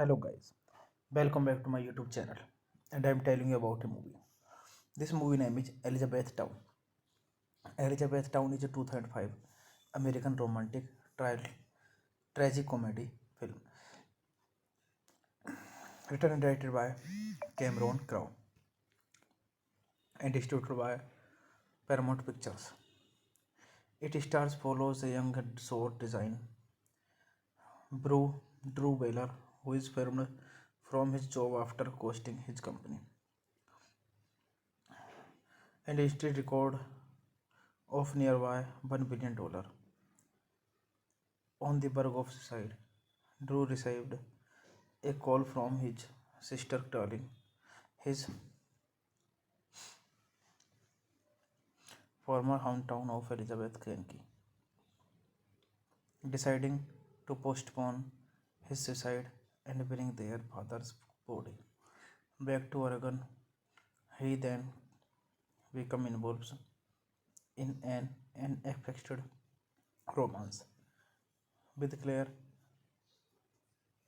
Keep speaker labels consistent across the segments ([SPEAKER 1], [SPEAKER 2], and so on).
[SPEAKER 1] Hello guys, welcome back to my YouTube channel and I am telling you about a movie. This movie name is Elizabethtown. Elizabethtown is a 2005 American romantic tragic-comedy film written and directed by Cameron Crowe and distributed by Paramount Pictures. It stars follows a young sword design Drew Baylor, who is fired from his job after costing his company and instead record of nearby $1 billion. On the verge of suicide, Drew received a call from his sister telling his former hometown of Elizabeth, Kentucky, deciding to postpone his suicide and bring their father's body back to Oregon. He then became involved in an unexpected romance with Claire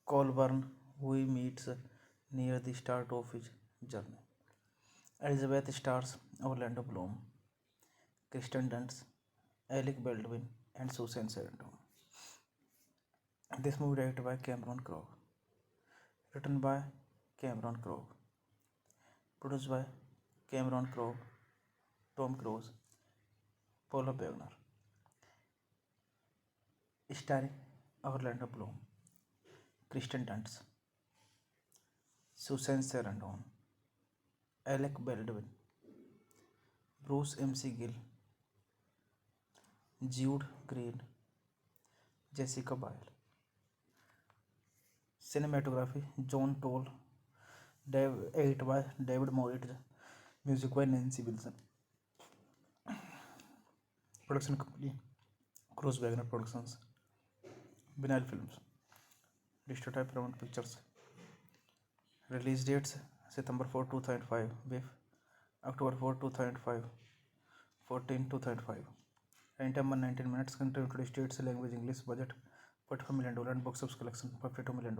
[SPEAKER 1] Colburn, who he meets near the start of his journey. Elizabeth stars Orlando Bloom, Kristen Dunst, Alec Baldwin, and Susan Sarandon. This movie directed by Cameron Crowe, written by Cameron Crowe, produced by Cameron Crowe, Tom Cruise, Paula Wagner, starring Orlando Bloom, Kristen Dunst, Susan Sarandon, Alec Baldwin, Bruce MC Gill, Jude Green, Jessica Biel. Cinematography John Toll, edit by David Moritz, music by Nancy Wilson. Production company Cruise Wagner Productions, Vinyl Films, distributed by Paramount Pictures. Release dates September 4, 2005, with October 4, 2005, 14, 2005. Runtime 119 minutes. Country United States, language English. Budget $45 million and box office collection $52 million.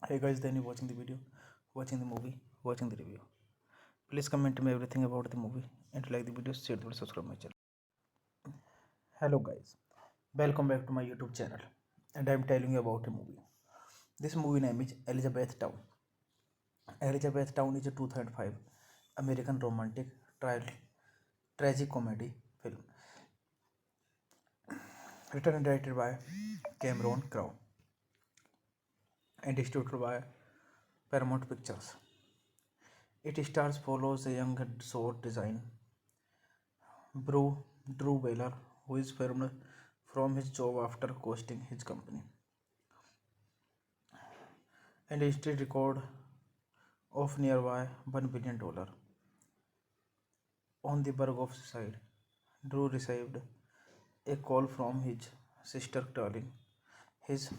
[SPEAKER 1] Hey guys, then you watching the video, watching the movie, watching the review. Please comment me everything about the movie and like the video, share the video, subscribe my channel. Hello guys, welcome back to my YouTube channel and I am telling you about a movie. This movie name is Elizabethtown. Elizabethtown is a 2005 American romantic tragic comedy film written and directed by Cameron Crowe and distributed by Paramount Pictures. It stars follows a young sword design Drew Baylor, who is fired from his job after costing his company and a history record of nearby $1 billion. On the verge of suicide, Drew received a call from his sister telling his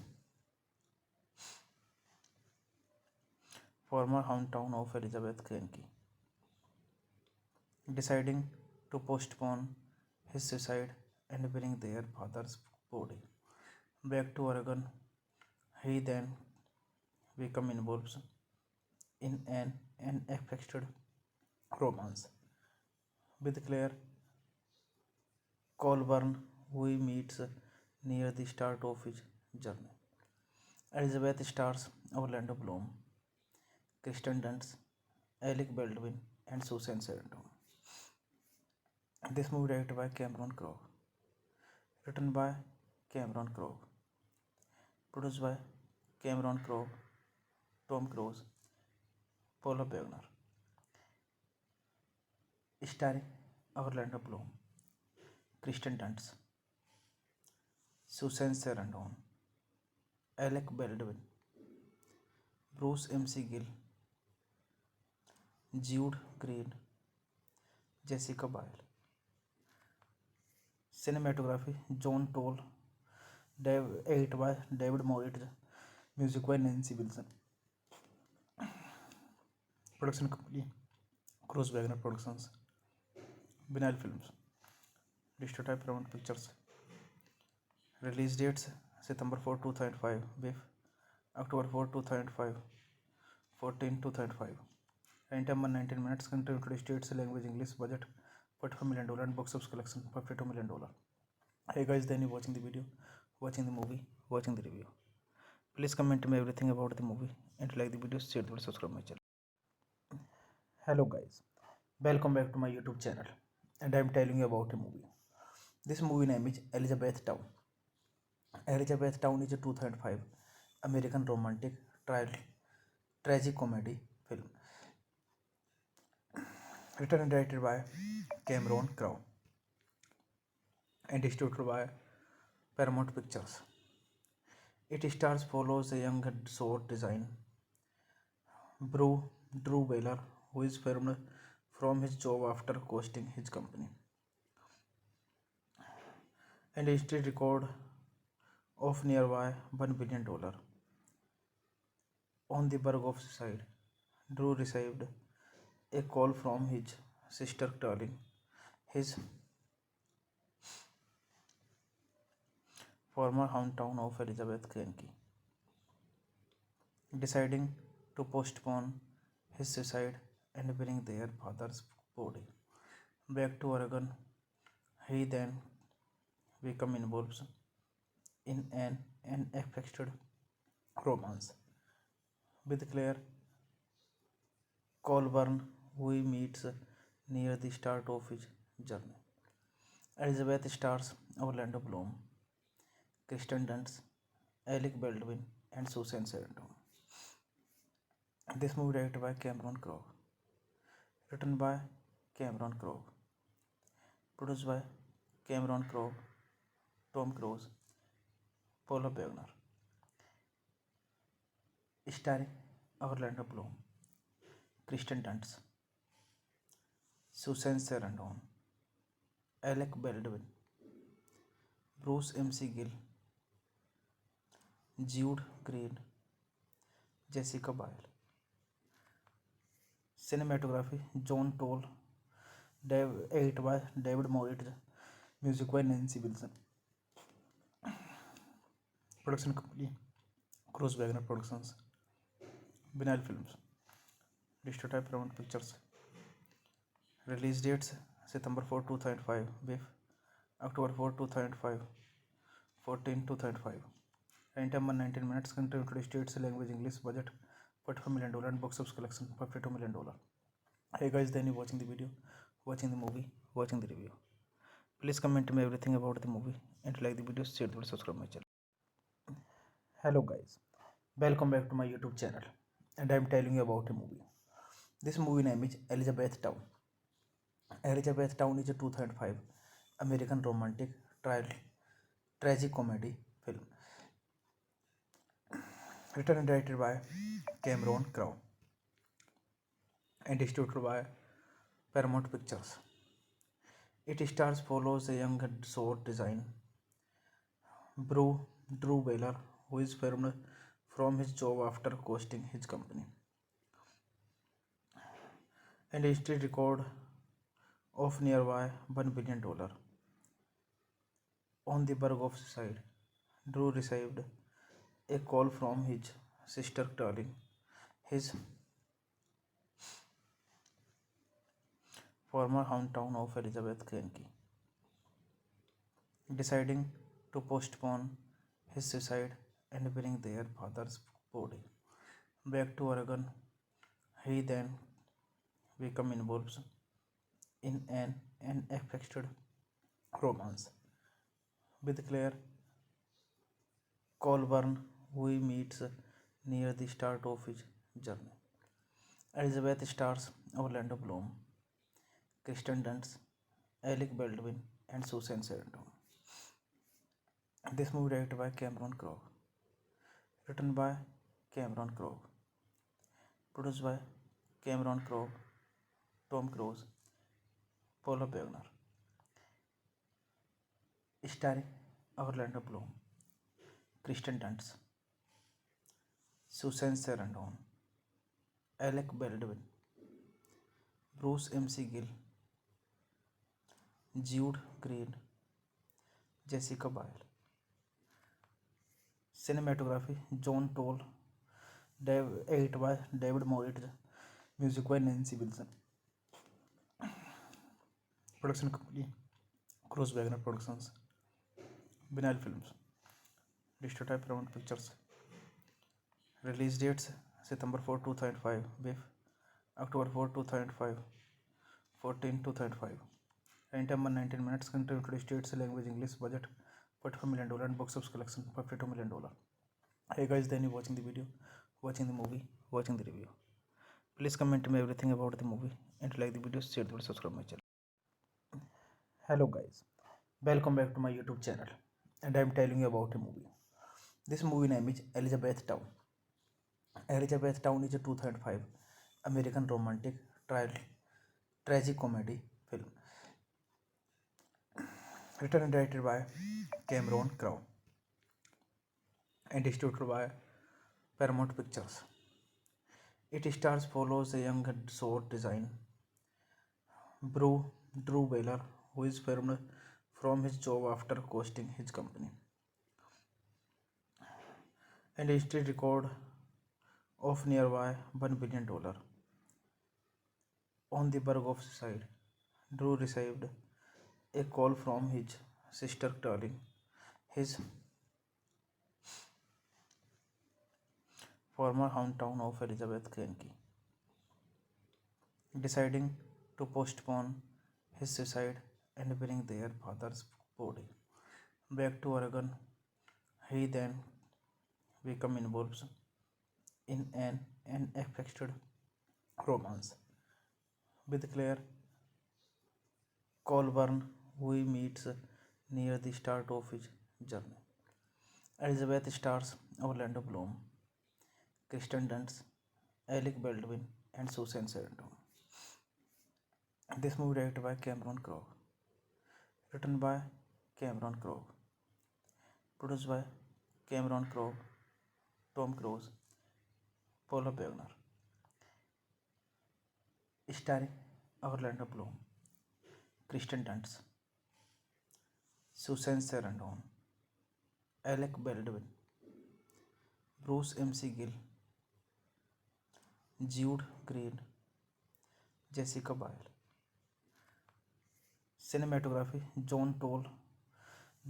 [SPEAKER 1] former hometown of Elizabeth, Kentucky, deciding to postpone his suicide and bring their father's body back to Oregon. He then became involved in an unexpected romance with Claire Colburn, who he meets near the start of his journey. Elizabeth stars Orlando Bloom, Kristen Dunst, Alec Baldwin, and Susan Sarandon. This movie directed by Cameron Crowe, written by Cameron Crowe, produced by Cameron Crowe, Tom Cruise, Paula Wagner, starring Orlando Bloom, Kristen Dunst, Susan Sarandon, Alec Baldwin, Bruce McGill, Jude Green, Jessica Biel. Cinematography John Toll, edit by David Moritz, music by Nancy Wilson. Production company Cruise Wagner Productions, Vinyl Films, distributed by Paramount Pictures. Release dates September 4, 2005, with October 4, 2005, 14, 2005. Runtime 119 minutes. Country United States, language English. Budget $45 million and box office collection $52 million. Hey guys, then you watching the video, watching the movie, watching the review. Please comment me everything about the movie and like the video, share the video, subscribe my channel. Hello guys, welcome back to my YouTube channel, and I am telling you about a movie. This movie name is Elizabethtown. Elizabethtown is a 2005 American romantic tragic comedy film written and directed by Cameron Crowe and distributed by Paramount Pictures. It stars follows a young sword design Drew Baylor, who is fired from his job after costing his company and a history record of nearby $1 billion. On the verge of suicide, Drew received a call from his sister telling his former hometown of Elizabeth, Kentucky, deciding to postpone his suicide and bring their father's body back to Oregon. He then became involved in an unexpected romance with Claire Colburn, who he meets near the start of his journey. Elizabeth stars Orlando Bloom, Kristen Dunst, Alec Baldwin, and Susan Sarandon. This movie directed by Cameron Crowe, written by Cameron Crowe, produced by Cameron Crowe, Tom Cruise, Paula Wagner, starring Orlando Bloom, Kristen Dunst, Susan Sarandon, Alec Baldwin, Bruce McGill, Jude Green, Jessica Biel. Cinematography John Toll, edit by David Moritz, music by Nancy Wilson. Production company Cruise Wagner Productions, Vinyl Films, distributed by Paramount Pictures. Release dates September 4, 2005, with October 4, 2005, 14, 2005. Runtime 119 minutes. Country United States, language English. Budget $45 million, and box office collection $52 million. Hey guys, then you watching the video, watching the movie, watching the review. Please comment me everything about the movie and like the video, share the video, subscribe my channel. Hello guys, welcome back to my YouTube channel, and I am telling you about a movie. This movie name is Elizabethtown. Elizabethtown is a 2005 American romantic tragic comedy film written and directed by Cameron Crowe and distributed by Paramount Pictures. It stars follows a young sword design Drew Baylor, who is fired from his job after costing his company and history record of nearby $1 billion. On the verge of suicide, Drew received a call from his sister telling his former hometown of Elizabeth, Kentucky, deciding to postpone his suicide and bring their father's body back to Oregon. He then became involved in an unexpected romance with Claire Colburn, who he meets near the start of his journey. Elizabeth stars Orlando Bloom, Kristen Dunst, Alec Baldwin, and Susan Sarandon. This movie directed by Cameron Crowe, written by Cameron Crowe, produced by Cameron Crowe, Tom Cruise, Paula Wagner, starring Orlando Bloom, Kristen Dunst, Susan Sarandon, Alec Baldwin, Bruce M.C. Gill, Jude Green, Jessica Biel. Cinematography John Toll, edit by David Moritz, music by Nancy Wilson. Production company Cruise Wagner Productions, Vinyl Films, Distributed by Paramount Pictures. Release dates September 4, 2005, BIF October 4, 2005, 14, 2005. Runtime 119 minutes. Country United States, language English. Budget $45 million, and box office collection $52 million. Hey guys, then you watching the video, watching the movie, watching the review. Please comment me everything about the movie and like the video, share the video, subscribe my channel. Hello guys, welcome back to my YouTube channel, and I am telling you about a movie. This movie name is Elizabethtown. Elizabethtown is a 2005 American romantic tragic comedy film written and directed by Cameron Crowe and distributed by Paramount Pictures. It stars follows a young sword design Drew Baylor, who is fired from his job after costing his company and history record of nearby $1 billion. On the verge of suicide, Drew received a call from his sister telling his former hometown of Elizabeth, Kentucky, deciding to postpone his suicide and bring their father's body back to Oregon. He then became involved in an unexpected romance with Claire Colburn, who he meets near the start of his journey. Elizabeth stars Orlando Bloom, Kristen Dunst, Alec Baldwin, and Susan Sarandon. This movie directed by Cameron Crowe, written by Cameron Crowe, produced by Cameron Crowe, Tom Cruise, Paula Wagner, starring Orlando Bloom, Kristen Dunst, Susan Sarandon, Alec Baldwin, Bruce M.C. Gill, Jude Green, Jessica Biel. Cinematography John Toll,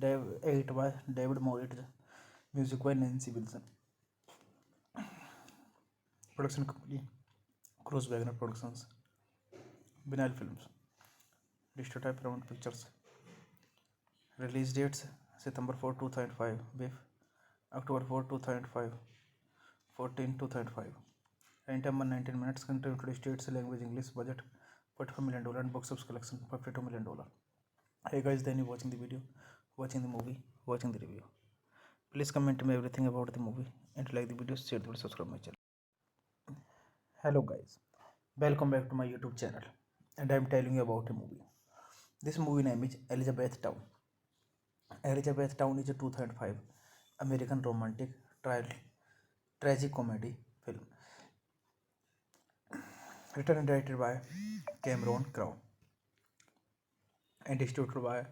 [SPEAKER 1] edit by David Moritz, music by Nancy Wilson. Production company Cruise Wagner Productions, Vinyl Films, Distotype Paramount Pictures. Release dates September 4, 2005, BIF October 4, 2005, 14, 2005. Runtime 119 minutes. Country United States. Language English. Budget $45 million and box office collection $52 million. Hey guys, then you watching the video, watching the movie, watching the review. Please comment me everything about the movie and like the video, share the video, subscribe my channel. Hello guys, welcome back to my YouTube channel, and I am telling you about a movie. This movie name is Elizabethtown. Elizabethtown is a 2005 American romantic tragic comedy film written and directed by Cameron Crowe and distributed by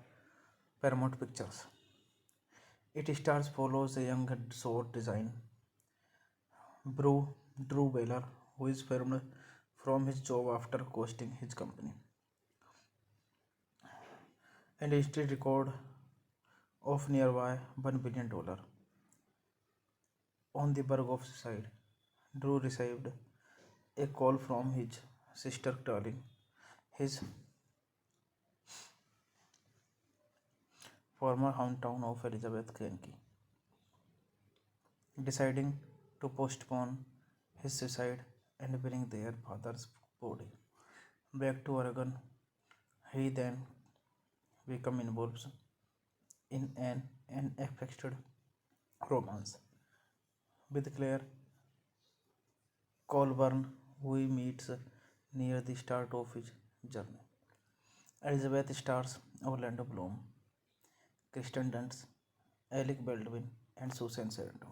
[SPEAKER 1] Paramount Pictures. It stars follows a young sword design Drew Baylor, who is fired from his job after costing his company and history record of nearby $1 billion. On the verge of suicide, Drew received a call from his sister telling his former hometown of Elizabeth, Kentucky, deciding to postpone his suicide and bring their father's body back to Oregon. He then became involved in an unexpected romance with Claire Colburn, who he meets near the start of his journey. Elizabeth stars Orlando Bloom, Kristen Dunst, Alec Baldwin, and Susan Sarandon.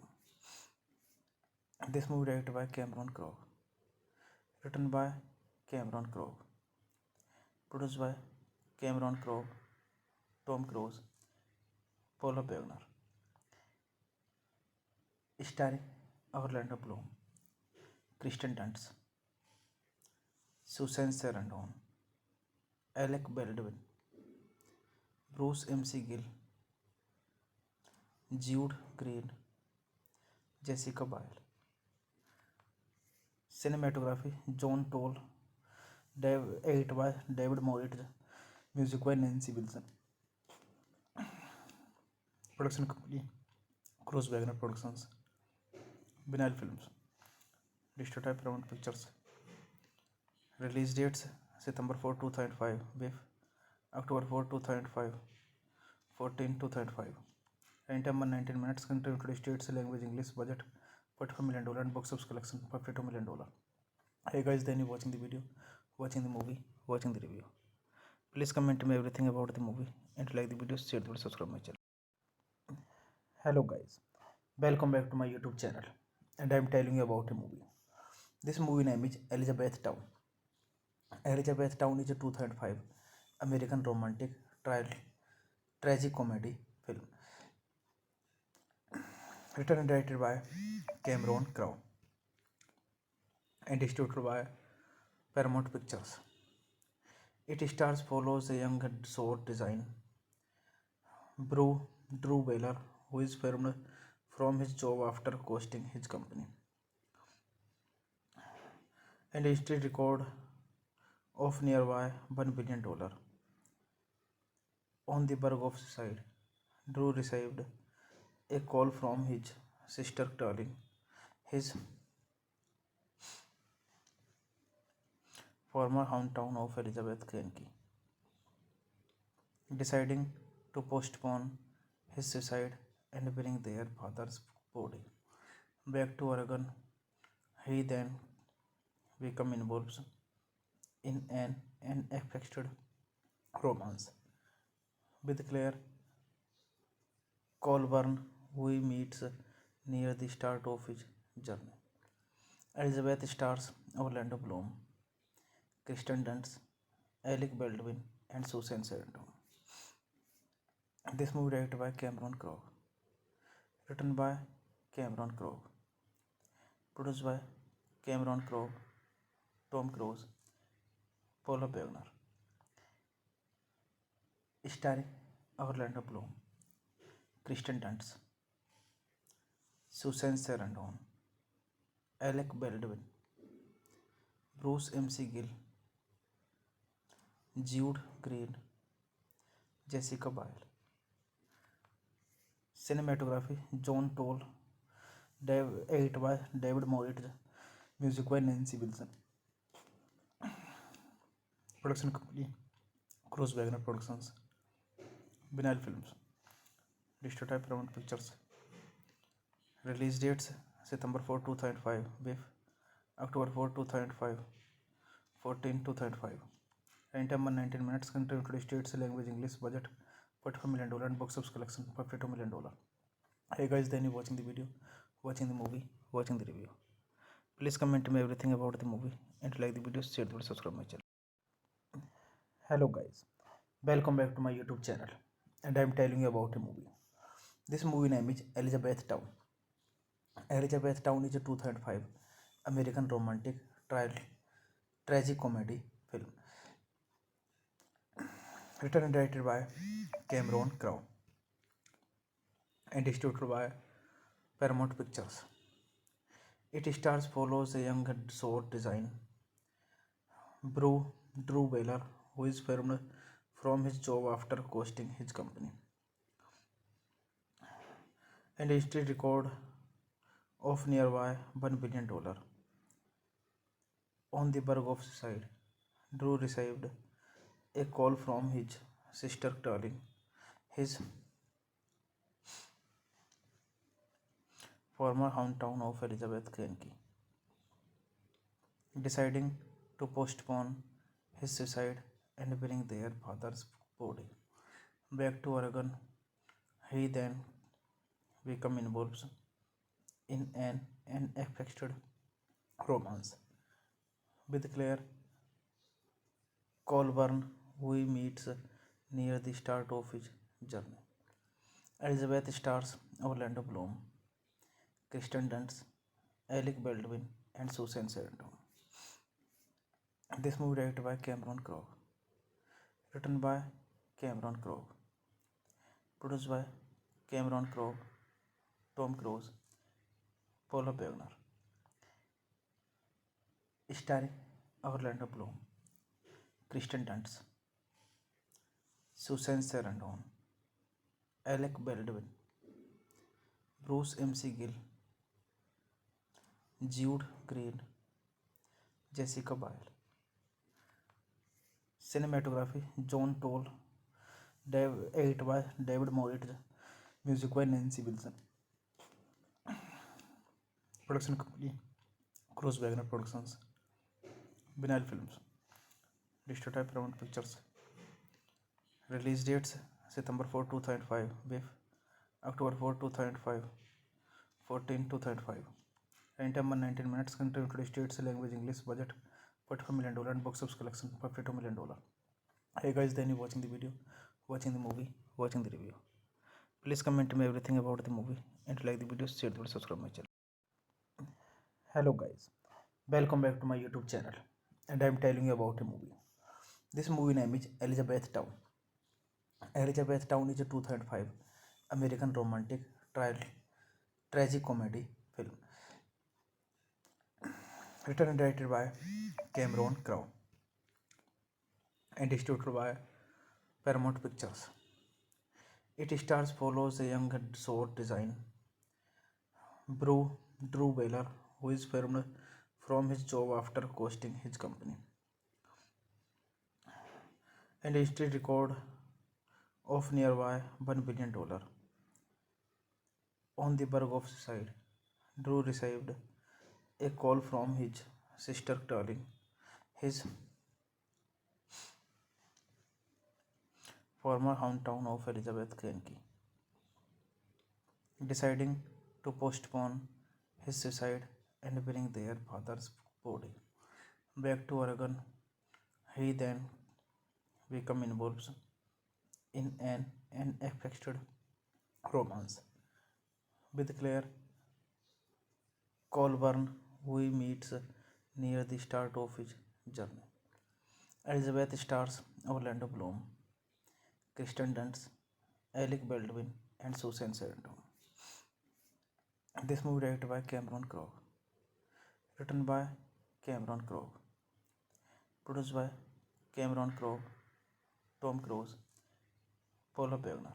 [SPEAKER 1] This movie directed by Cameron Crowe, written by Cameron Crowe, produced by Cameron Crowe, Tom Cruise, Paula Wagner, starring Orlando Bloom, Kristen Dunst, Susan Sarandon, Alec Baldwin, Bruce M.C. Gill, Jude Green, Jessica Biel. Cinematography John Toll, edit by David Moritz, music by Nancy Wilson. Production company Cruise Wagner Productions, Vinyl Films, Distotype Paramount Pictures. Release dates September 4, 2005, BIF October 4, 2005, 14, 2005. Runtime 119 minutes. Country United States. Language English. Budget $45 million and box office collection $52 million. Hey guys, then you watching the video, watching the movie, watching the review. Please comment me everything about the movie and like the video, share the video, subscribe my channel. Hello guys, welcome back to my YouTube channel, and I am telling you about a movie. This movie name is Elizabethtown. Elizabethtown is a 2005 American romantic tragic comedy film written and directed by Cameron Crowe and distributed by Paramount Pictures. It stars follows a young sword design Drew Baylor, who is fired from his job after costing his company and history record of nearby $1 billion. On the verge of suicide, Drew received a call from his sister telling his former hometown of Elizabeth, Kentucky, deciding to postpone his suicide and bring their father's body back to Oregon. He then became involved in an unexpected romance with Claire Colburn, who he meets near the start of his journey. Elizabeth stars Orlando Bloom, Kristen Dunst, Alec Baldwin, and Susan Sarandon. This movie directed by Cameron Crowe, written by Cameron Crowe, produced by Cameron Crowe, Tom Cruise, Paula Wagner, starring Orlando Bloom, Kristen Dunst, Susan Sarandon, Alec Baldwin, Bruce MC Gill, Jude Green, Jessica Biel. Cinematography John Toll, edit by David Moritz, music by Nancy Wilson. Production company Cruise Wagner Productions, Vinyl Films, Distributed Paramount Pictures. Release dates September 4, 2005, BIF October 4, 2005, 14, 2005. Runtime 119 minutes. Country United States, language English. Budget $45 million and box office collection $52 million. Hey guys, then you watching the video, watching the movie, watching the review. Please comment me everything about the movie and like the video, share the video, subscribe my channel. Hello guys, welcome back to my YouTube channel, and I am telling you about a movie. This movie name is Elizabethtown. Elizabethtown is a 2005 American romantic tragic comedy film written and directed by Cameron Crowe and distributed by Paramount Pictures. It stars follows a young sword design Drew Baylor, who is fired from his job after costing his company and history record of nearby $1 billion. On the verge of suicide, Drew received a call from his sister telling his former hometown of Elizabeth, Kentucky, deciding to postpone his suicide and bring their father's body back to Oregon. He then became involved in an unexpected romance with Claire Colburn, who he meets near the start of his journey. Elizabeth stars Orlando Bloom, Kristen Dunst, Alec Baldwin, and Susan Sarandon. This movie directed by Cameron Crowe, written by Cameron Crowe, produced by Cameron Crowe, Tom Cruise, Paula Wagner, starring Orlando Bloom, Kristen Dunst, Susan Sarandon, Alec Baldwin, Bruce MC Gill, Jude Green, Jessica Biel. Cinematography John Toll, edit by David Moritz, music by Nancy Wilson. Production company Cruise Wagner Productions, Vinyl Films, Distributed Paramount Pictures. Release dates September 4, 2005, BIF October 4, 2005, 14, 2005. Runtime 119 minutes. Country United States, language English. Budget $45 million and box office collection $52 million. Hey guys, then you watching the video, watching the movie, watching the review. Please comment me everything about the movie and like the video, share the video, subscribe my channel. Hello guys, welcome back to my YouTube channel, and I am telling you about a movie. This movie name is Elizabethtown. Elizabethtown is a 2005 American romantic tragic comedy film written and directed by Cameron Crowe and distributed by Paramount Pictures. It stars follows a young sword design Drew Baylor, who is fired from his job after costing his company and history record of nearby $1 billion. On the verge of suicide, Drew received a call from his sister telling his former hometown of Elizabeth, Kentucky, deciding to postpone his suicide and bring their father's body back to Oregon. He then became involved in an unexpected romance with Claire Colburn, who he meets near the start of his journey. Elizabeth stars Orlando Bloom, Kristen Dunst, Alec Baldwin, and Susan Sarandon. This movie directed by Cameron Crowe, written by Cameron Crowe, produced by Cameron Crowe, Tom Cruise, Paula Wagner,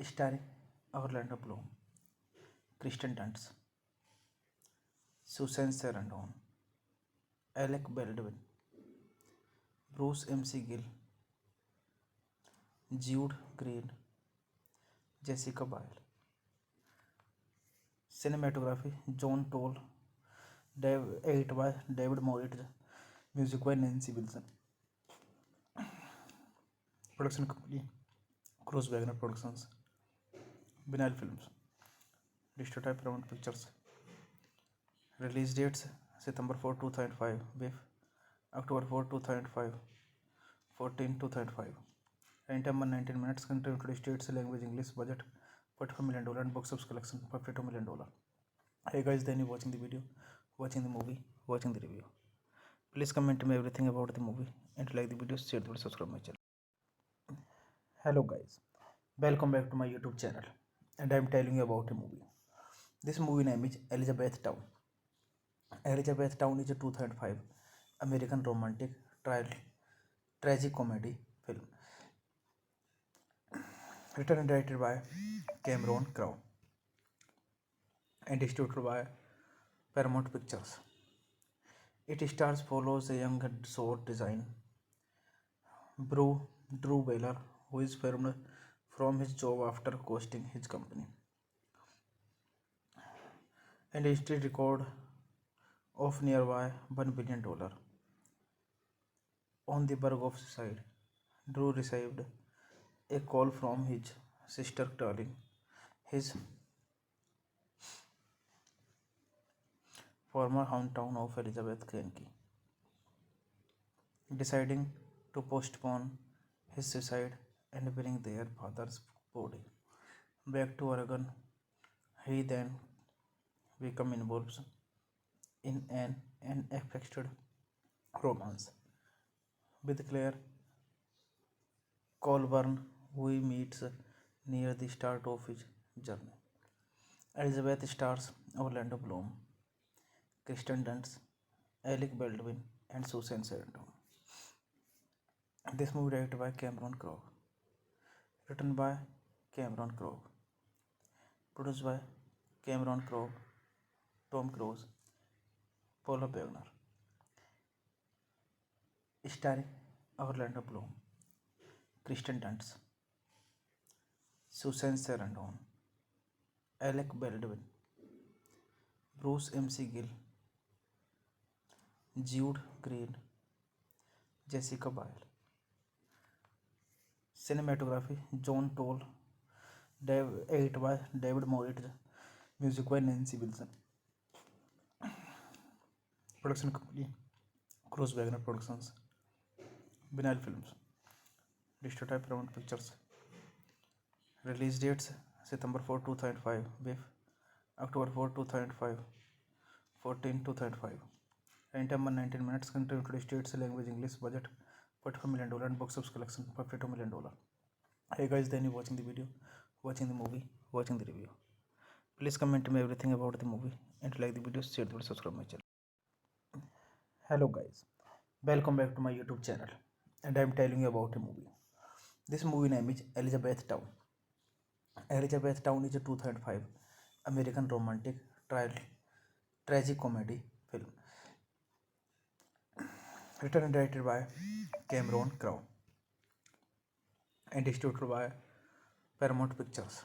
[SPEAKER 1] starring Orlando Bloom, Kristen Dunst, Susan Sarandon, Alec Baldwin, Bruce MC Gill, Jude Green, Jessica Biel. Cinematography John Toll, edit by David Moritz, music by Nancy Wilson. Production company Cruise Wagner Productions, Vinyl Films, Distributed Paramount Pictures. Release dates September 4, 2005, BIF October 4, 2005, 14, 2005. Runtime 119 minutes. Country United States. Language English. Budget $45 million and box office collection $52 million. Hey guys, then you watching the video, watching the movie, watching the review. Please comment me everything about the movie and like the video, share the video, subscribe my channel. Hello guys, welcome back to my YouTube channel, and I am telling you about a movie. This movie name is Elizabethtown. Elizabethtown is a 2005 American romantic tragic comedy film written and directed by Cameron Crowe and distributed by Paramount Pictures. It stars follows a young sword design Drew Baylor, who is fired from his job after costing his company and history record of nearby $1 billion. On the verge of suicide, Drew received a call from his sister telling his former hometown of Elizabeth, Kentucky, deciding to postpone his suicide and bring their father's body back to Oregon. He then became involved in an unexpected romance with Claire Colburn, who he meets near the start of his journey. Elizabeth stars Orlando Bloom, Kristen Dunst, Alec Baldwin, and Susan Sarandon. This movie directed by Cameron Crowe, written by Cameron Crowe, produced by Cameron Crowe, Tom Cruise, Paula Wagner, starring Orlando Bloom, Kristen Dunst, Susan Sarandon, Alec Baldwin, Bruce MC Gill, Jude Green, Jessica Biel. Cinematography John Toll, edit by David Moritz, music by Nancy Wilson. Production company Cruise Wagner Productions, Vinyl Films, Distributed Paramount Pictures. Release dates September 4, 2005, BIF October 4, 2005, 14, 2005. Runtime 119 minutes. Country United States. Language English. Budget $45 million and box office collection $52 million. Hey guys, then you watching the video, watching the movie, watching the review. Please comment me everything about the movie and like the video, share the video, subscribe my channel. Hello guys, welcome back to my YouTube channel, and I am telling you about a movie. This movie name is Elizabethtown. Elizabethtown is a 2005 American romantic tragic comedy film written and directed by Cameron Crowe and distributed by Paramount Pictures.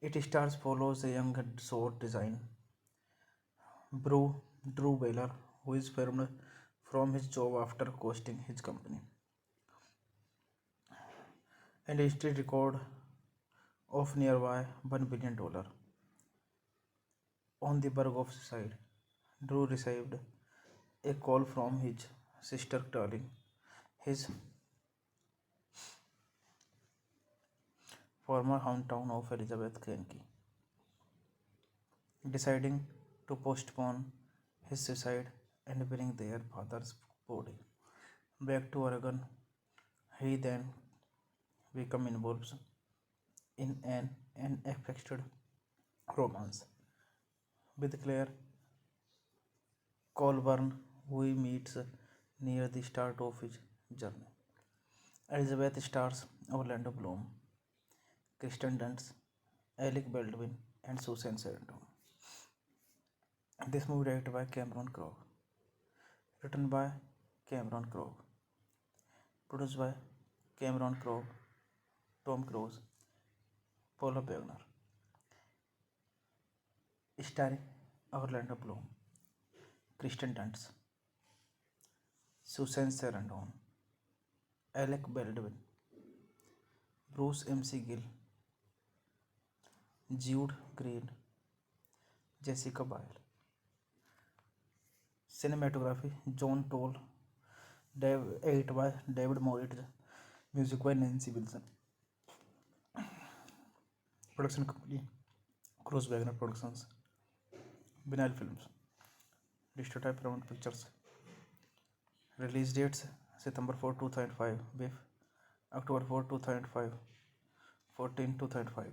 [SPEAKER 1] It stars follows a young sword design Drew Baylor, who is fired from his job after costing his company and history record of nearby $1 billion. On the verge of suicide, Drew received a call from his sister telling his former hometown of Elizabeth, Kentucky, deciding to postpone his suicide and bring their father's body back to Oregon. He then became involved in an unexpected romance with Claire Colburn, who he meets near the start of his journey. Elizabeth stars Orlando Bloom, Kristen Dunst, Alec Baldwin, and Susan Sarandon. This movie directed by Cameron Crowe, written by Cameron Crowe, produced by Cameron Crowe, Tom Cruise, Paula Beckner, starring Orlando Bloom, Kristen Dunst, Susan Sarandon, Alec Baldwin, Bruce MC Gill, Jude Green, Jessica Biel. Cinematography John Toll, edit by David Moritz, music by Nancy Wilson. Production company Cruise Wagner Productions, Vinyl Films, Distributed Paramount Pictures. Release dates September 4, 2005, BIF October 4, 2005, 14, 2005.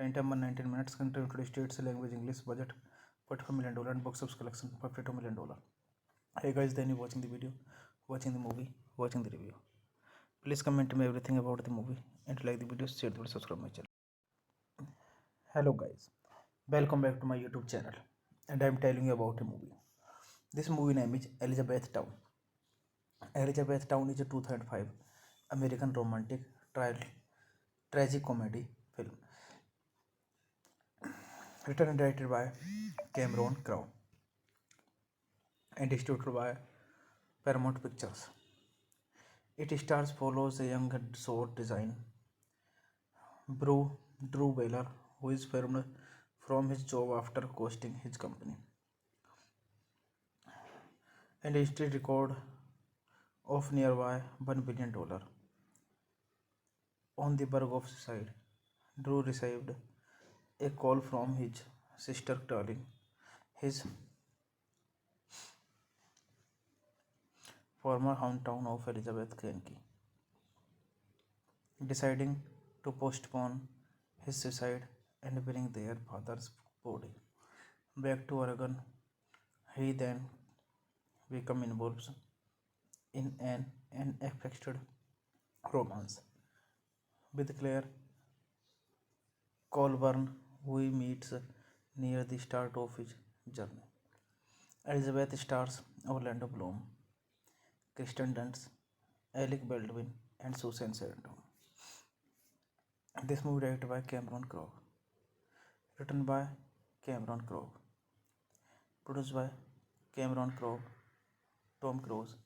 [SPEAKER 1] Runtime 119 minutes. Country United States. Language English. Budget $45 million and box office collection $52 million. Hey guys, then you watching the video, watching the movie, watching the review. Please comment me everything about the movie and like the video, share the video, subscribe my channel. Hello guys, welcome back to my YouTube channel, and I am telling you about a movie. This movie name is Elizabethtown. Elizabethtown is a 2005 American romantic tragic comedy film written and directed by Cameron Crowe and distributed by Paramount Pictures. It stars follows a young sword design Drew Baylor, who is fired from his job after costing his company and history record of nearby $1 billion. On the verge of suicide, Drew received a call from his sister telling his former hometown of Elizabeth, Kentucky, deciding to postpone his suicide and bring their father's body back to Oregon. He then becomes involved in an unexpected romance with Claire Colburn, who he meets near the start of his journey. Elizabeth stars Orlando Bloom, Kristen Dunst, Alec Baldwin, and Susan Sarandon. This movie directed by Cameron Crowe, written by Cameron Crowe, produced by Cameron Crowe, Tom Cruise,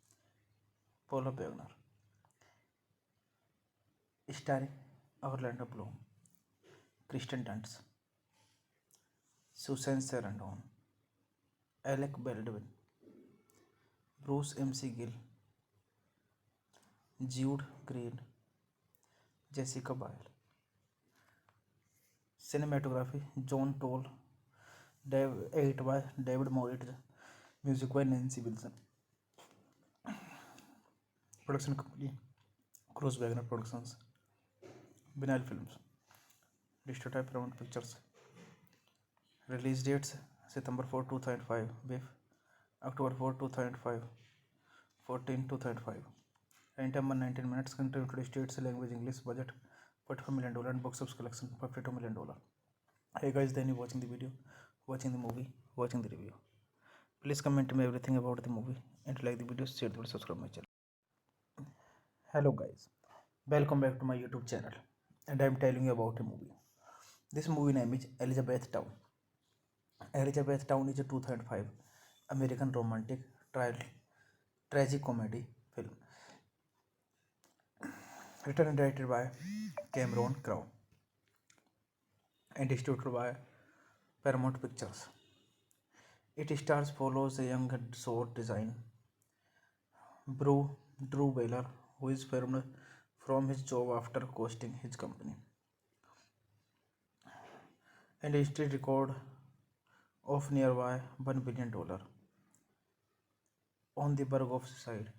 [SPEAKER 1] Paula Beckner, starring Orlando Bloom, Kristen Dunst, Susan Sarandon, Alec Baldwin, Bruce MC Gill, Jude Green, Jessica Biel. Cinematography John Toll, edit by David Moritz, music by Nancy Wilson. Production company Cruise Wagner Productions, Vinyl Films, Distributed Paramount Pictures. Release dates September 4, 2005, BIF October 4, 2005, 14, 2005. Runtime 119 minutes. Country United States. Language English. Budget $45 million and box office collection $52 million. Hey guys, then you watching the video, watching the movie, watching the review. Please comment me everything about the movie and like the video, share the video, subscribe my channel. Hello guys, welcome back to my YouTube channel, and I am telling you about a movie. This movie name is Elizabethtown. Elizabethtown is a 2005 American romantic tragic comedy film written and directed by Cameron Crowe and distributed by Paramount Pictures. It stars follows a young sword design Drew Baylor, who is fired from his job after costing his company and history record of nearby $1 billion. On the verge of suicide,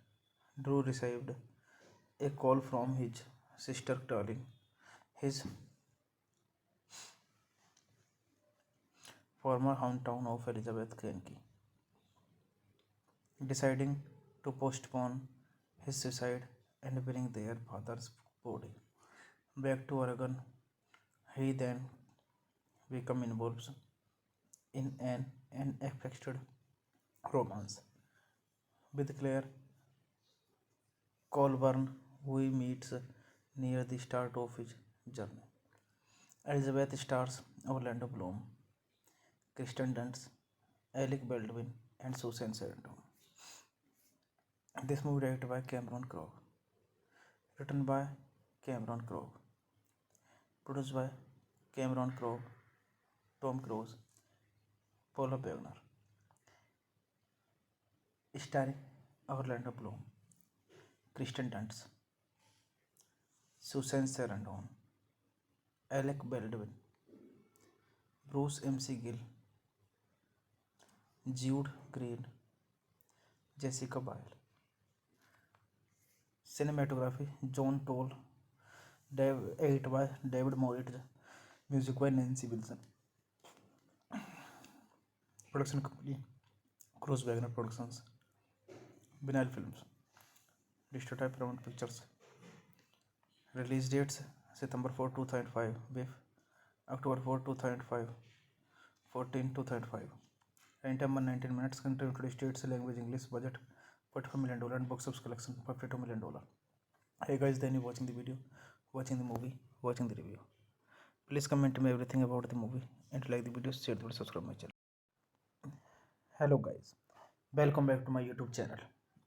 [SPEAKER 1] Drew received a call from his sister telling his former hometown of Elizabeth, Kentucky, deciding to postpone his suicide and bring their father's body back to Oregon. He then becomes involved in an unexpected romance with Claire Colburn, who he meets near the start of his journey. Elizabeth stars Orlando Bloom, Kristen Dunst, Alec Baldwin, and Susan Sarandon. This movie directed by Cameron Crowe, written by Cameron Crowe, produced by Cameron Crowe, Tom Cruise, Paula Beckner, starring Orlando Bloom, Kristen Dunst, Susan Sarandon, Alec Baldwin, Bruce MC Gill, Jude Green, Jessica Biel. Cinematography John Toll, edit by David Moritz, music by Nancy Wilson. Production company Cruise Wagner Productions, Vinyl Films, Distributed Paramount Pictures. Release dates September 4, 2005, BIF October 4, 2005, 14, 2005. Runtime 119 minutes. Country United States, language English. Budget $45 million and box office collection $52 million. Hey guys, then you watching the video, watching the movie, watching the review. Please comment me everything about the movie and like the video, share the video, subscribe my channel. Hello guys, welcome back to my YouTube channel,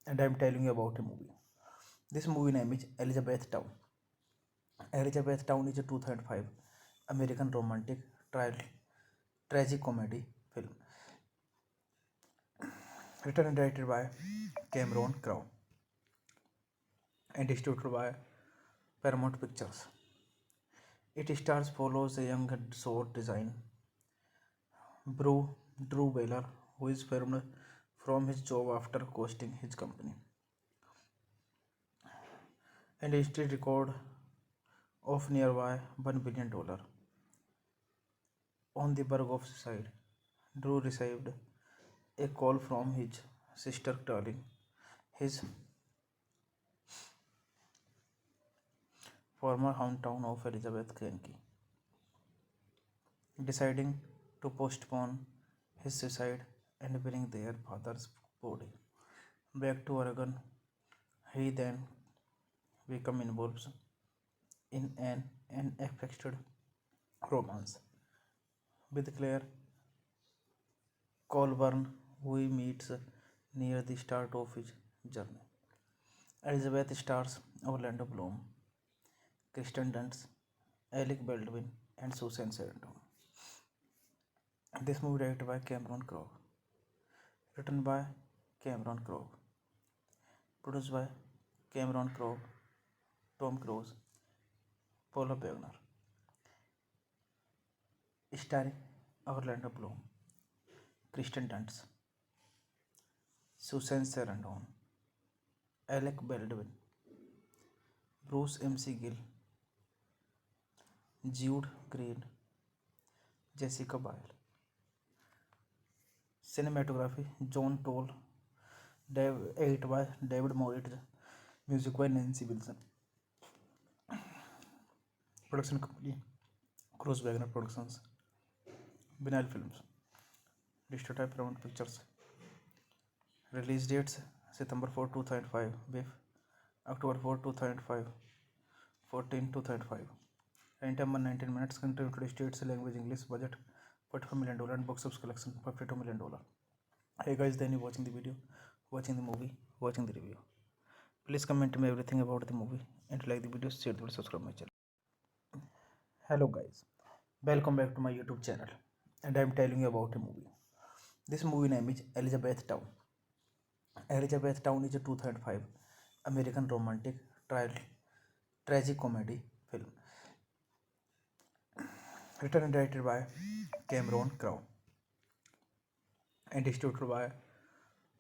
[SPEAKER 1] and I am telling you about a movie. This movie name is Elizabethtown. Elizabethtown is a 2005 American romantic tragic comedy film written and directed by Cameron Crowe and distributed by Paramount Pictures. It stars follows a young sword design Drew Baylor, who is fired from his job after costing his company and history record of nearby $1 billion. On the verge of suicide, Drew received a call from his sister telling his former hometown of Elizabeth, Kentucky, deciding to postpone his suicide and bring their father's body back to Oregon. He then becomes involved in an unexpected romance with Claire Colburn, who he meets near the start of his journey. Elizabeth stars Orlando Bloom, Kristen Dunst, Alec Baldwin, and Susan Sarandon. This movie directed by Cameron Crowe, written by Cameron Crowe, produced by Cameron Crowe, Tom Cruise, Paula Beckner, starring Orlando Bloom, Kristen Dunst, Susan Sarandon, Alec Baldwin, Bruce MC Gill, Jude Green, Jessica Biel. Cinematography John Toll, edit by David Moritz, music by Nancy Wilson. Production company Cruise Wagner Productions, Vinyl Films, Distributed Paramount Pictures. Release dates September 4, 2005, BIF October 4, 2005, 14, 2005. Runtime 119 minutes. Country United States, language English. Budget $45 million and box office collection $52 million. Hey guys, then you watching the video, watching the movie, watching the review. Please comment me everything about the movie and like the video, share the video, subscribe my channel. Hello guys, welcome back to my YouTube channel, and I am telling you about a movie. This movie name is Elizabethtown. Elizabethtown is a 2005 American romantic tragic comedy film written and directed by Cameron Crowe and distributed by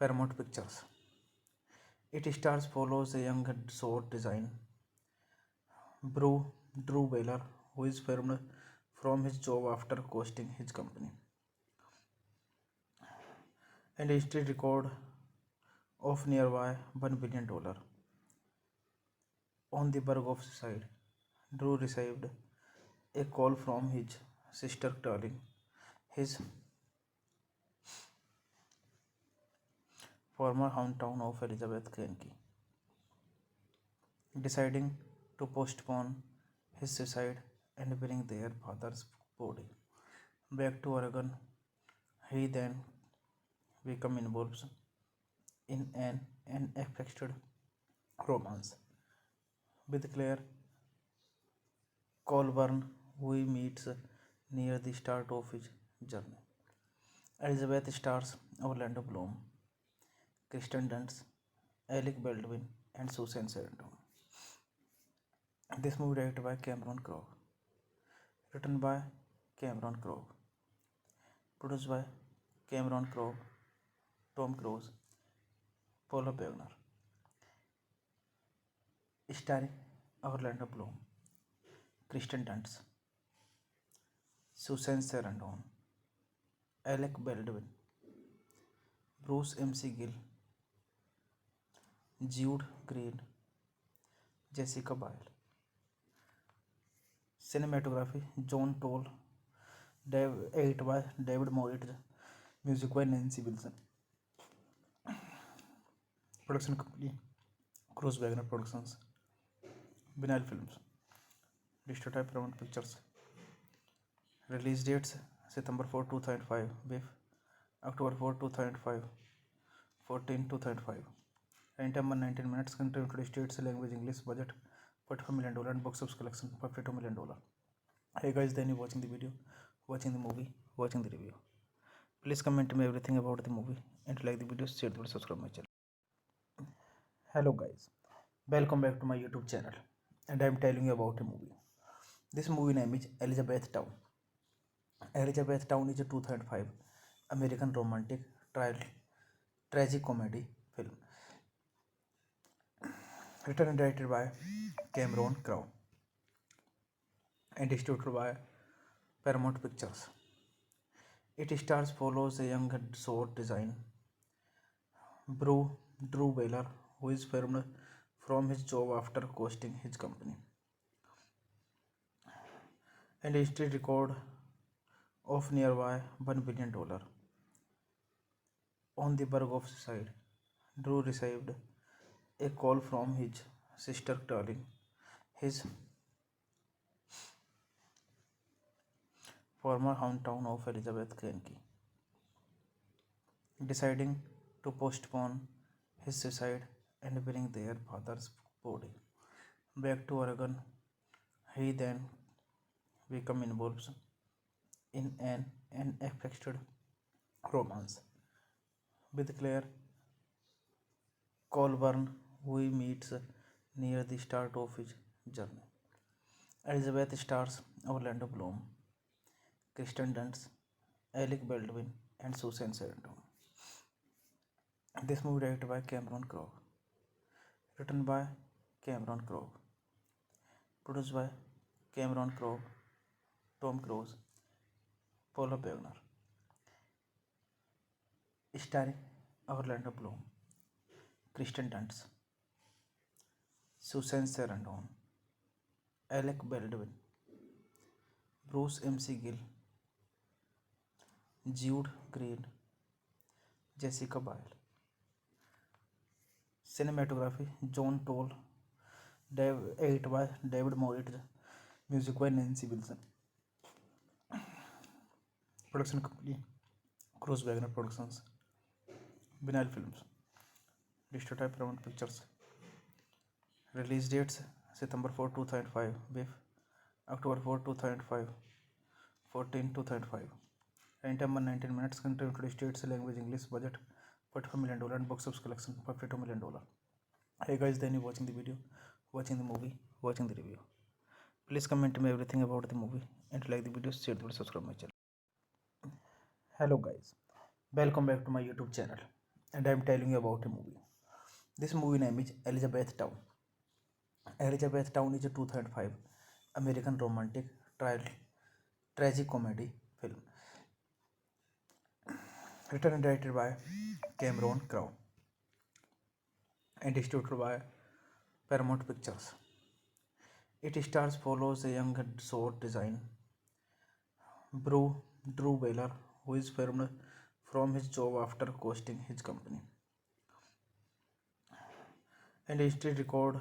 [SPEAKER 1] Paramount Pictures. It stars follows a young sword design Drew Baylor, who is fired from his job after costing his company and history record of nearby $1 billion. On the verge of suicide, Drew received a call from his sister telling his former hometown of Elizabeth, Kentucky, deciding to postpone his suicide and bring their father's body back to Oregon. He then became involved in an unexpected romance with Claire Colburn, who he meets near the start of his journey. Elizabeth stars Orlando Bloom, Kristen Dunst, Alec Baldwin, and Susan Sarandon. This movie directed by Cameron Crowe, written by Cameron Crowe, produced by Cameron Crowe, Tom Cruise, Paula Wagner, starring Orlando Bloom, Kristen Dunst, Susan Sarandon, Alec Baldwin, Bruce MC Gill, Jude Green, Jessica Biel. Cinematography John Toll, edit by David Moritz, music by Nancy Wilson. Production company Cruise Wagner Productions, Vinyl Films, Distributed by Paramount Pictures. Release dates September 4, 2005, with October 4, 2005, 14, 2005. Running time 119 minutes. Country United States, language English. Budget $45 million and box office collection $52 million. Hey guys, then you watching the video, watching the movie, watching the review. Please comment me everything about the movie and like the video, share the video, subscribe my channel. Hello guys, welcome back to my YouTube channel, and I am telling you about a movie. This movie name is Elizabethtown. Elizabethtown is a 2005 American romantic tragic comedy film written and directed by Cameron Crowe and distributed by Paramount Pictures. It stars follows a young short design Drew Baylor, who is fired from his job after costing his company, and instead record of nearby $1 billion. On the verge of suicide, Drew received a call from his sister telling his former hometown of Elizabeth, Kentucky, deciding to postpone his suicide and bring their father's body back to Oregon. He then became involved in an unexpected romance with Claire Colburn, who he meets near the start of his journey. Elizabeth stars Orlando Bloom, Kristen Dunst, Alec Baldwin, and Susan Sarandon. This movie directed by Cameron Crowe, written by Cameron Crowe, produced by Cameron Crowe, Tom Cruise, Paula Wagner, starring Orlando Bloom, Kristen Dunst, Susan Sarandon, Alec Baldwin, Bruce MC Gill, Jude Green, Jessica Biel. Cinematography John Toll, edit by David Moritz, music by Nancy Wilson. Production company Cruise Wagner Productions, Vinyl Films, distributed by Paramount Pictures. Release dates September 4, 2005, with October 4, 2005, 14, 2005. Running time 119 minutes. Country United States, language English. Budget $45 million and box office collection $52 million. Hey guys, then you watching the video, watching the movie, watching the review. Please comment me everything about the movie and like the video, share the video, subscribe my channel. Hello guys, welcome back to my YouTube channel, and I am telling you about a movie. This movie name is Elizabethtown. Elizabethtown is a 2005 American romantic tragic comedy film written and directed by Cameron Crowe and distributed by Paramount Pictures. It stars follows a young sword design Drew Baylor, who is fired from his job after costing his company, and instead record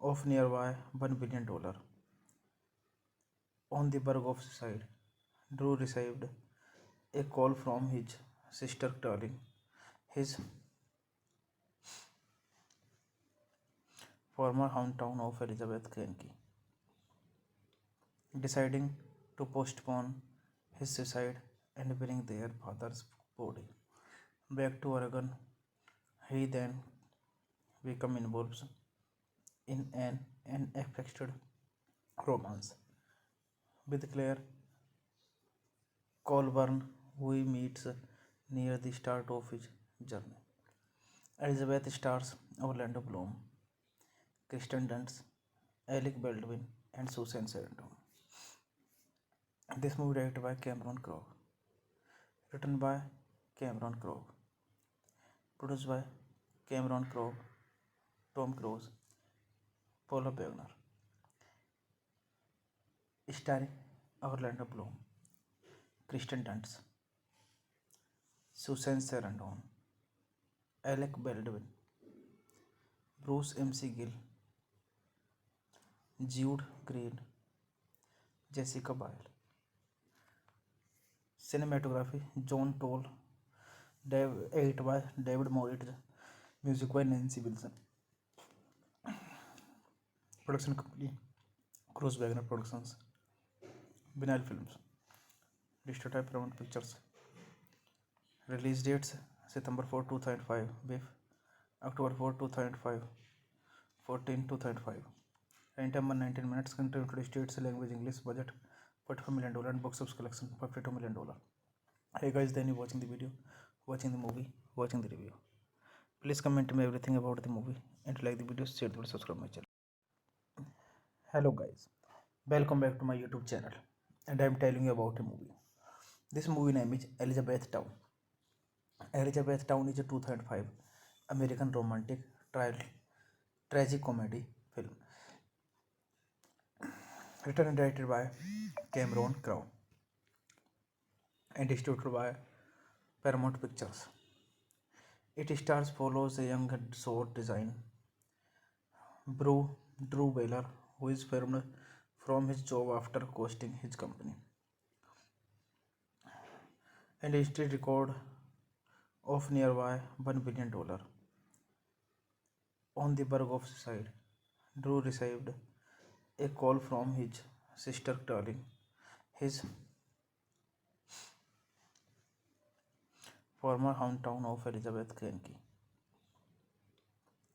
[SPEAKER 1] of nearby $1 billion. On the verge of suicide, Drew received a call from his sister telling his former hometown of Elizabeth, Kentucky, deciding to postpone his suicide and bring their father's body back to Oregon. He then became involved in an unexpected romance with Claire Colburn, who he meets near the start of his journey. Elizabeth stars Orlando Bloom, Kristen Dunst, Alec Baldwin, and Susan Sarandon. This movie directed by Cameron Crowe, written by Cameron Crowe, produced by Cameron Crowe, Tom Cruise, Paula Wagner, starring Orlando Bloom, Kristen Dunst, Susan Sarandon, Alec Baldwin, Bruce MC Gill, Jude Green, Jessica Biel. Cinematography John Toll, edit by David Moritz, music by Nancy Wilson. Production company Cruise Wagner Productions, Vinyl Films, Distributed by Paramount Pictures. Release dates September 4, 2005, with October 4, 2005, 14, 2005. Running time 119 minutes. Country United States, language English. Budget $45 million and box office collection $52 million. Hey guys, then you watching the video, watching the movie, watching the review. Please comment me everything about the movie and like the video, share the video, subscribe my channel. Hello guys, welcome back to my YouTube channel, and I am telling you about a movie. This movie name is Elizabethtown. Elizabethtown is a 2005 American romantic tragic comedy film written and directed by Cameron Crowe and distributed by Paramount Pictures. It stars follows a young sword design Drew Baylor, who is fired from his job after costing his company, and instead record of nearby $1 billion. On the verge of suicide, Drew received a call from his sister telling his former hometown of Elizabeth, Kentucky,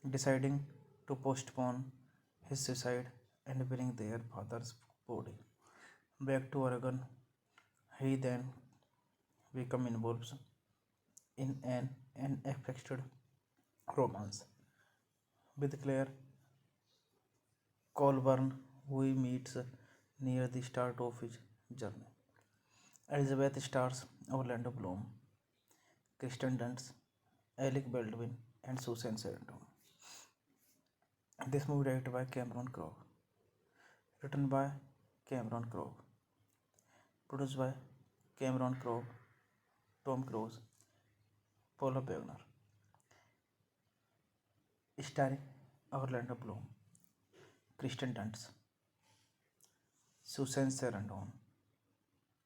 [SPEAKER 1] deciding to postpone his suicide and bring their father's body back to Oregon. He then became involved in an unexpected romance with Claire Colburn, who he meets near the start of his journey. Elizabeth stars Orlando Bloom, Kristen Dunst, Alec Baldwin, and Susan Sarandon. This movie directed by Cameron Crowe, written by Cameron Crowe, produced by Cameron Crowe, Tom Cruise, Paula Wagner, starring Orlando Bloom, Kristen Dunst, Susan Sarandon,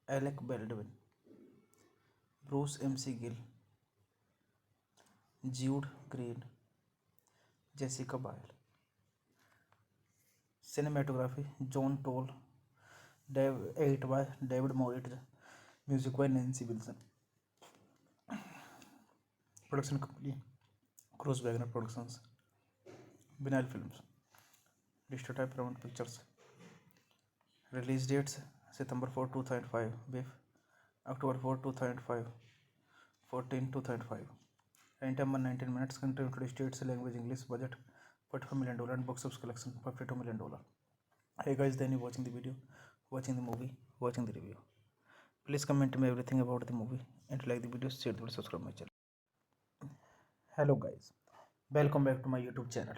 [SPEAKER 1] Alec Baldwin, Bruce MC Gill, Jude Green, Jessica Biel. Cinematography John Toll, edit by David Moritz, music by Nancy Wilson. Production company Cruise Wagner Productions, Vinyl Films, distributed by Paramount Pictures. Release dates September 4, 2005, with October 4, 2005, 14, 2005. Running time 119 minutes. Country United States, language English. Budget $45 million and box office collection $52 million. Hey guys, then you watching the video, watching the movie, watching the review. Please comment me everything about the movie and like the video, share the video, subscribe my channel. Hello guys, Welcome back to my YouTube channel,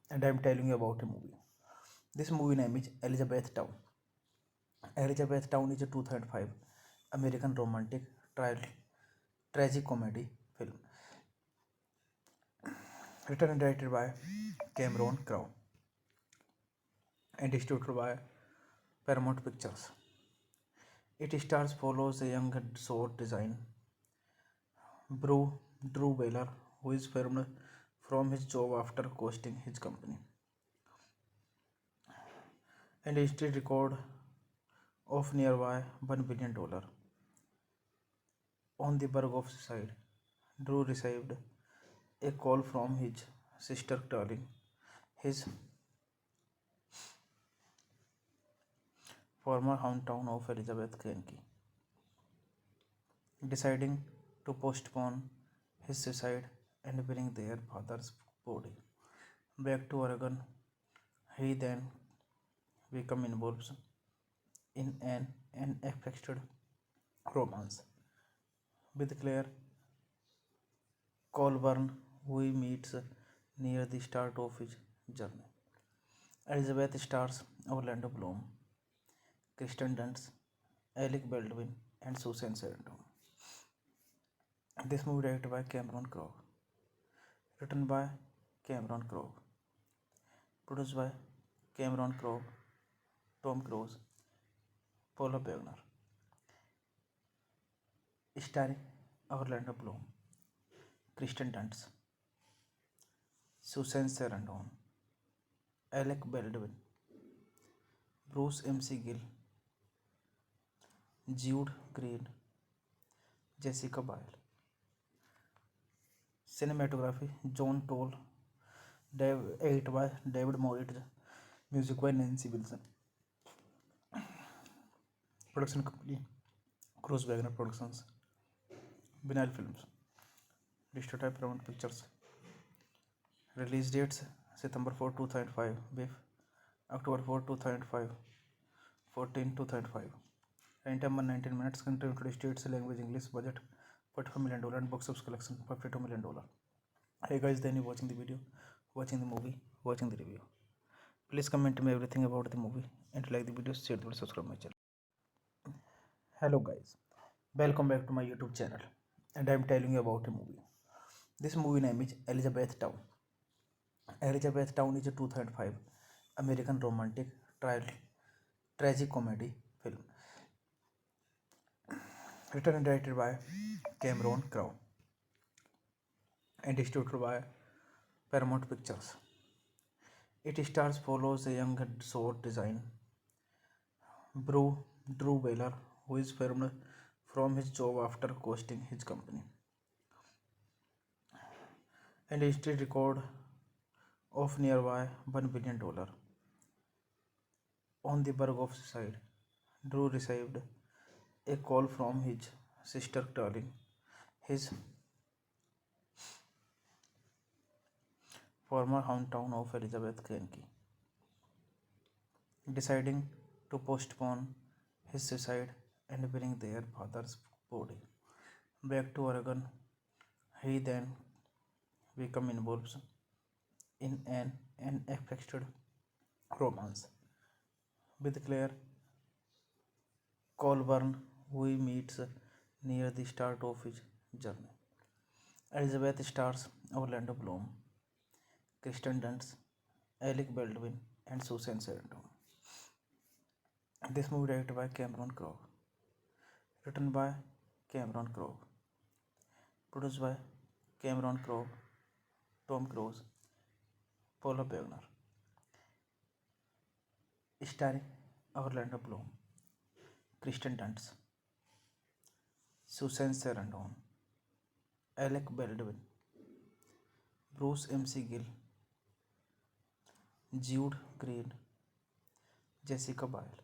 [SPEAKER 1] and I am telling you about a movie. This movie name is Elizabeth Town. Elizabeth Town is a 2005 American romantic tragic comedy film written and directed by Cameron Crowe and distributed by Paramount Pictures. It stars follows a young sword design Drew Baylor, who is fired from his job after costing his company, and instead record of nearby $1 billion. On the verge of suicide, Drew received a call from his sister telling his former hometown of Elizabeth, Kentucky, deciding to postpone his suicide and bring their father's body back to Oregon. He then became involved in an unexpected romance with Claire Colburn, who he meets near the start of his journey. Elizabeth stars Orlando Bloom, Kristen Dunst, Alec Baldwin, and Susan Sarandon. This movie directed by Cameron Crowe, written by Cameron Crowe, produced by Cameron Crowe, Tom Cruise, Paula Wagner, starring Orlando Bloom, Kristen Dunst, Susan Sarandon, Alec Baldwin, Bruce MC Gill, Jude Green, Jessica Biel. Cinematography John Toll, edit by David Moritz, music by Nancy Wilson. Production company Cruise Wagner Productions, Vinyl Films, distributed by Paramount Pictures. Release dates September 4, 2005, with October 4, 2005, 14, 2005. Runtime 119 minutes. Country United States, language English. Budget $45 million and box office collection $52 million. Hey guys, then you watching the video, watching the movie, watching the review. Please comment me everything about the movie and like the video, share the video, subscribe my channel. Hello guys, welcome back to my YouTube channel, and I am telling you about a movie. This movie name is Elizabeth Town. Elizabeth Town is a 2005 American romantic tragic comedy film written and directed by Cameron Crowe and distributed by Paramount Pictures. It stars follows a young sword design Drew Baylor, who is fired from his job after costing his company, and instead record of nearby $1 billion. On the verge of suicide, Drew received a call from his sister telling his former hometown of Elizabeth, Kentucky, deciding to postpone his suicide and bring their father's body back to Oregon. He then became involved in an unexpected romance with Claire Colburn, who he meets near the start of his journey. Elizabeth stars Orlando Bloom, Kristen Dunst, Alec Baldwin, and Susan Sarandon. This movie directed by Cameron Crowe, written by Cameron Crowe, produced by Cameron Crowe, Tom Cruise, Paula Wagner, starring Orlando Bloom, Kristen Dunst, Susan Sarandon, Alec Baldwin, Bruce MC Gill, Jude Green, Jessica Biel.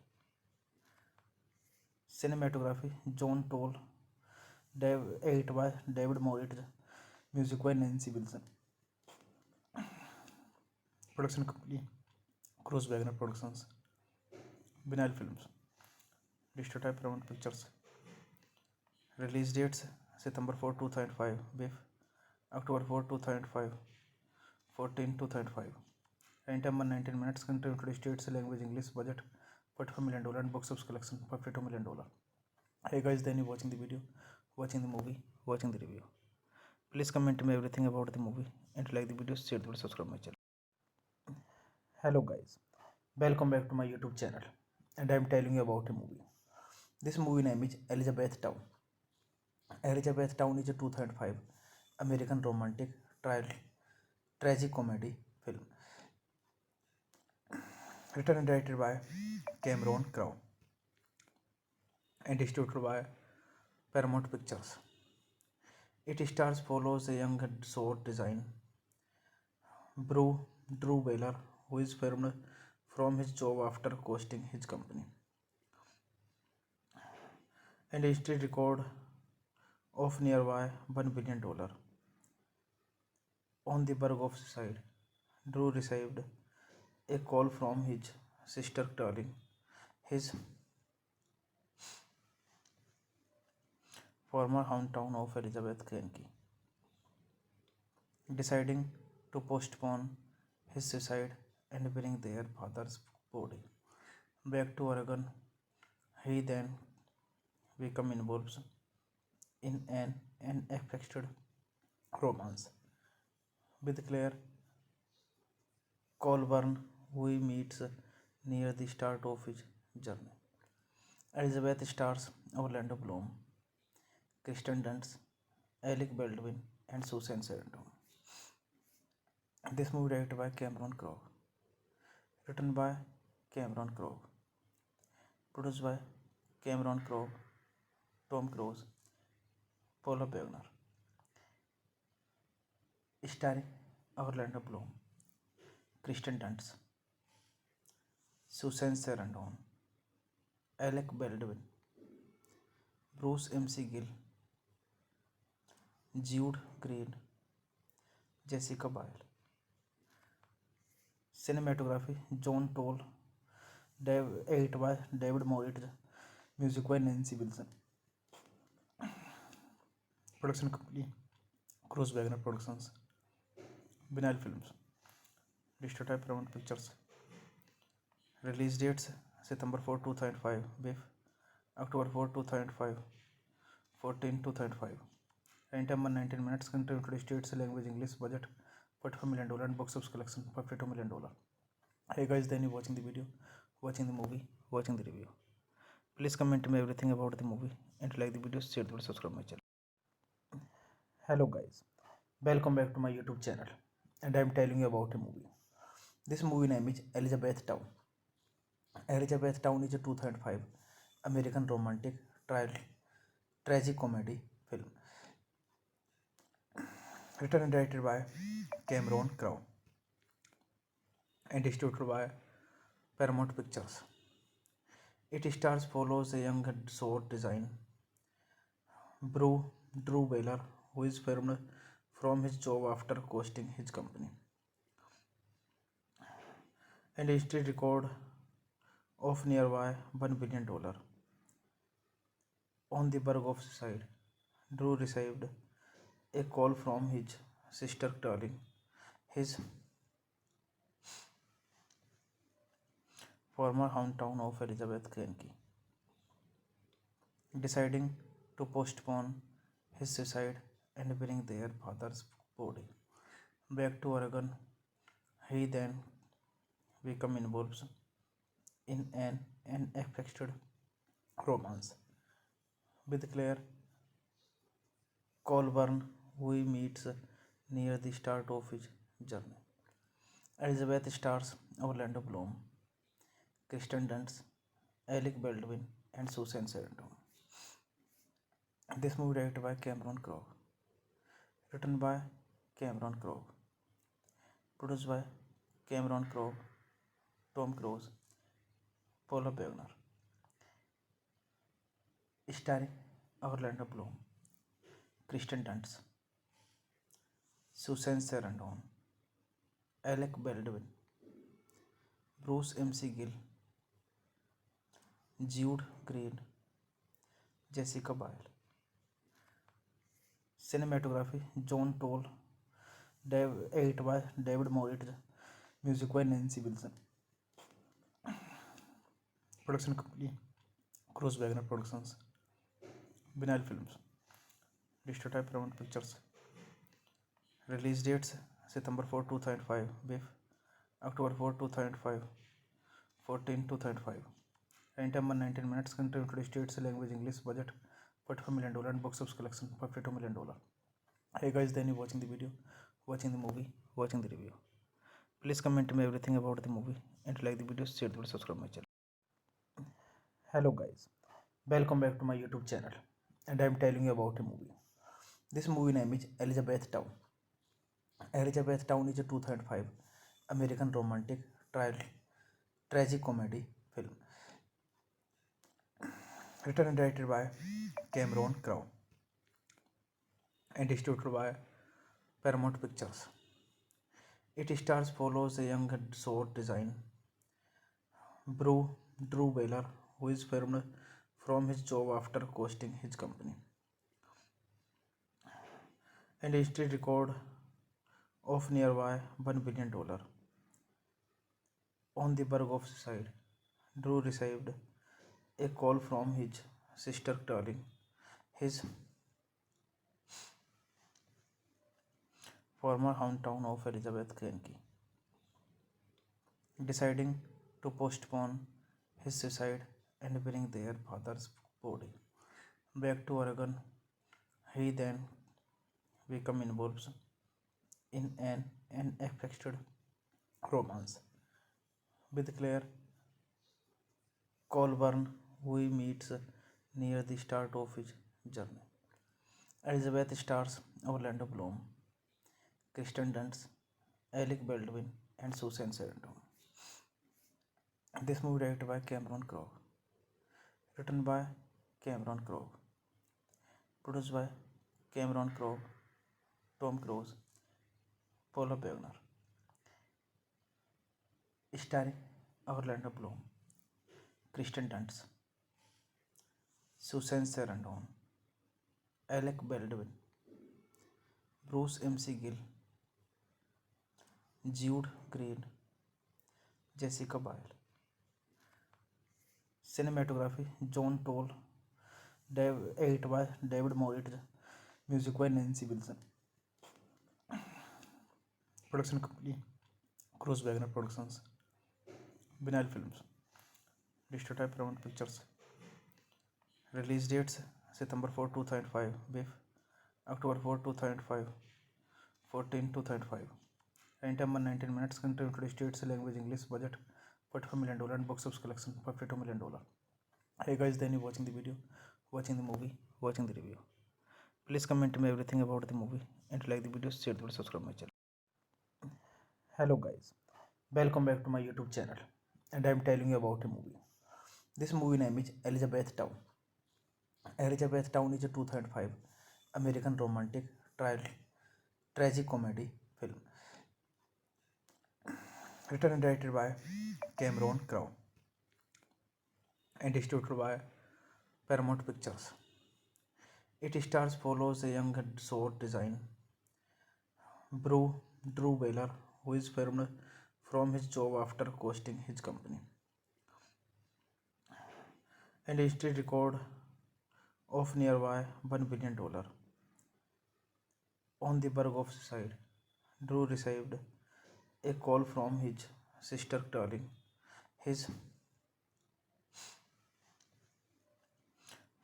[SPEAKER 1] Cinematography John Toll, edit by David Moritz, music by Nancy Wilson. Production company Cruise Wagner Productions, Vinyl Films, distributed by Paramount Pictures. Release dates September 4, 2005, with October 4, 2005, 14 to 35. Running time 119 minutes. Country United States. Language English. Budget $45 million and box office collection $52 million. Hey guys, then you watching the video, watching the movie, watching the review. Please comment me everything about the movie and like the video, share the video, subscribe my channel. Hello guys, welcome back to my YouTube channel, and I am telling you about a movie. This movie name is Elizabethtown. Elizabethtown is a 2005 American romantic tragic comedy film written and directed by Cameron Crowe and distributed by Paramount Pictures. It stars follows a young sword design Drew Baylor, who is fired from his job after costing his company and instead record of nearby $1 billion. On the verge of suicide, Drew received a call from his sister telling his former hometown of Elizabeth, Kentucky, deciding to postpone his suicide and bring their father's body back to Oregon. He then became involved in an unexpected romance with Claire Colburn, who he meets near the start of his journey. Elizabeth stars Orlando Bloom, Kristen Dunst, Alec Baldwin, and Susan Sarandon. This movie directed by Cameron Crowe, written by Cameron Crowe, produced by Cameron Crowe, Tom Cruise, Paula Wagner, starring Orlando Bloom, Kristen Dunst, Susan Sarandon, Alec Baldwin, Bruce MC Gill, Jude Green, Jessica Biel. Cinematography John Toll, edit by David Moritz, music by Nancy Wilson. Production company Cruise Wagner Productions, Vinyl Films, distributed by Paramount Pictures. Release dates September 4, 2005, with October 4, 2005, 14 to 35. Running time 119 minutes. Country United States. Language English. Budget $45 million and box office collection $52 million. Hey guys, then you watching the video, watching the movie, watching the review. Please comment me everything about the movie and like the video, share the video, subscribe my channel. Hello guys, welcome back to my YouTube channel, and I am telling you about a movie. This movie name is Elizabethtown. Elizabethtown is a 2005 American romantic tragic comedy film written and directed by Cameron Crowe and distributed by Paramount Pictures. It stars follows a young sword design Drew Baylor, who is fired from his job after costing his company and instead record of nearby $1 billion. On the verge of suicide, Drew received a call from his sister telling his former hometown of Elizabeth, Kentucky, deciding to postpone his suicide and bring their father's body back to Oregon. He then became involved in an unexpected romance with Claire Colburn, who he meets near the start of his journey. Elizabeth stars Orlando Bloom, Kristen Dunst, Alec Baldwin, and Susan Sarandon. This movie directed by Cameron Crowe, written by Cameron Crowe, produced by Cameron Crowe, Tom Cruise, Paula Wagner, starring Orlando Bloom, Kristen Dunst, Susan Sarandon, Alec Baldwin, Bruce MC Gill, Jude Green, Jessica Biel. Cinematography John Toll, Edit by David Moritz. Music by Nancy Wilson. Production company Cruise Wagner Productions. Vinyl Films. Distributed by Paramount Pictures. Release dates September 4, 2005. Beef October 4, 2005. 14, 2005. Running time 119 minutes. Country United States. Language English. Budget $45 million and box office collection $52 million. Hey guys, then you watching the video, watching the movie, watching the review. Please comment me everything about the movie and like the video, share the video, subscribe my channel. Hello guys, welcome back to my YouTube channel, and I am telling you about a movie. This movie name is Elizabethtown. Elizabethtown is a 2005 American romantic tragic comedy film written and directed by Cameron Crowe and distributed by Paramount Pictures. It stars follows a young sword design Drew Baylor, who is fired from his job after costing his company, and instead record of nearby $1 billion. On the verge of suicide, Drew received a call from his sister telling his former hometown of Elizabeth, Kentucky, deciding to postpone his suicide and bring their father's body back to Oregon. He then become involved in an unexpected romance with Claire Colburn, who he meets near the start of his journey. Elizabeth stars Orlando Bloom, Kristen Dunst, Alec Baldwin, and Susan Sarandon. This movie directed by Cameron Crowe, written by Cameron Crowe, produced by Cameron Crowe, Tom Cruise, Paula Wagner, starring Orlando Bloom, Kristen Dunst, Susan Sarandon, Alec Baldwin, Bruce M.C. Gill, Jude Green, Jessica Biel. Cinematography John Toll, edit by David Moritz, music by Nancy Wilson. Production company Cruise Wagner Productions. Vinyl Films. Distributed by Paramount Pictures. Release dates September 4, 2005. Beef October 4, 2005. 14, 2005. Running time 119 minutes. Country United States. Language English. Budget $45 million and box office collection $52 million. Hey guys, then you watching the video, watching the movie, watching the review. Please comment me everything about the movie and like the video, share the video, subscribe my channel. Hello guys, welcome back to my YouTube channel, and I am telling you about a movie. This movie name is Elizabethtown. Elizabethtown is a 2005 American romantic tragic comedy film written and directed by Cameron Crowe and distributed by Paramount Pictures. It stars follows a young sword design Drew Baylor, who is fired from his job after costing his company, and instead record of nearby $1 billion. On the verge of suicide, Drew received a call from his sister telling his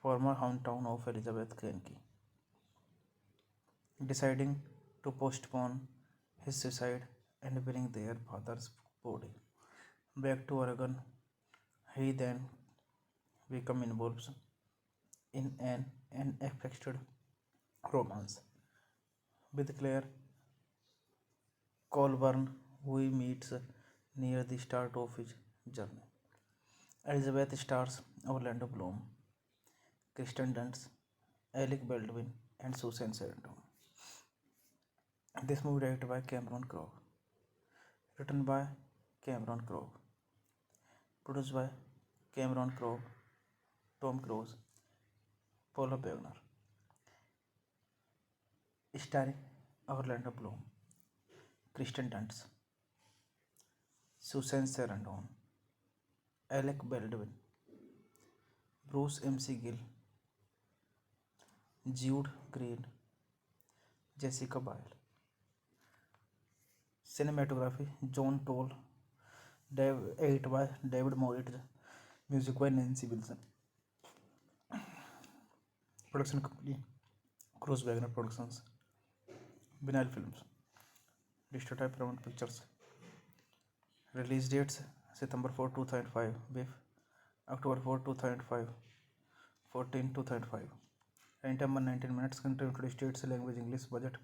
[SPEAKER 1] former hometown of Elizabeth, Kentucky, deciding to postpone his suicide and bring their father's body back to Oregon. He then become involved in an unexpected romance with Claire Colburn, who he meets near the start of his journey. Elizabeth stars Orlando Bloom, Kristen Dunst, Alec Baldwin, and Susan Sarandon. This movie directed by Cameron Crowe, written by Cameron Crowe, produced by Cameron Crowe, Tom Cruise, Paula Wagner, starring Orlando Bloom, Kristen Dunst, Susan Sarandon, Alec Baldwin, Bruce MC. Gill, Jude Green, Jessica Biel. Cinematography John Toll, edit by David Moritz, music by Nancy Wilson. Production company Cruise Wagner Productions, Vinyl Films, Distributed by Paramount Pictures. Release dates September 4, 2005, BIF October 4, 2005, 14, 2005. Running time 119 minutes. Country United States, language English. Budget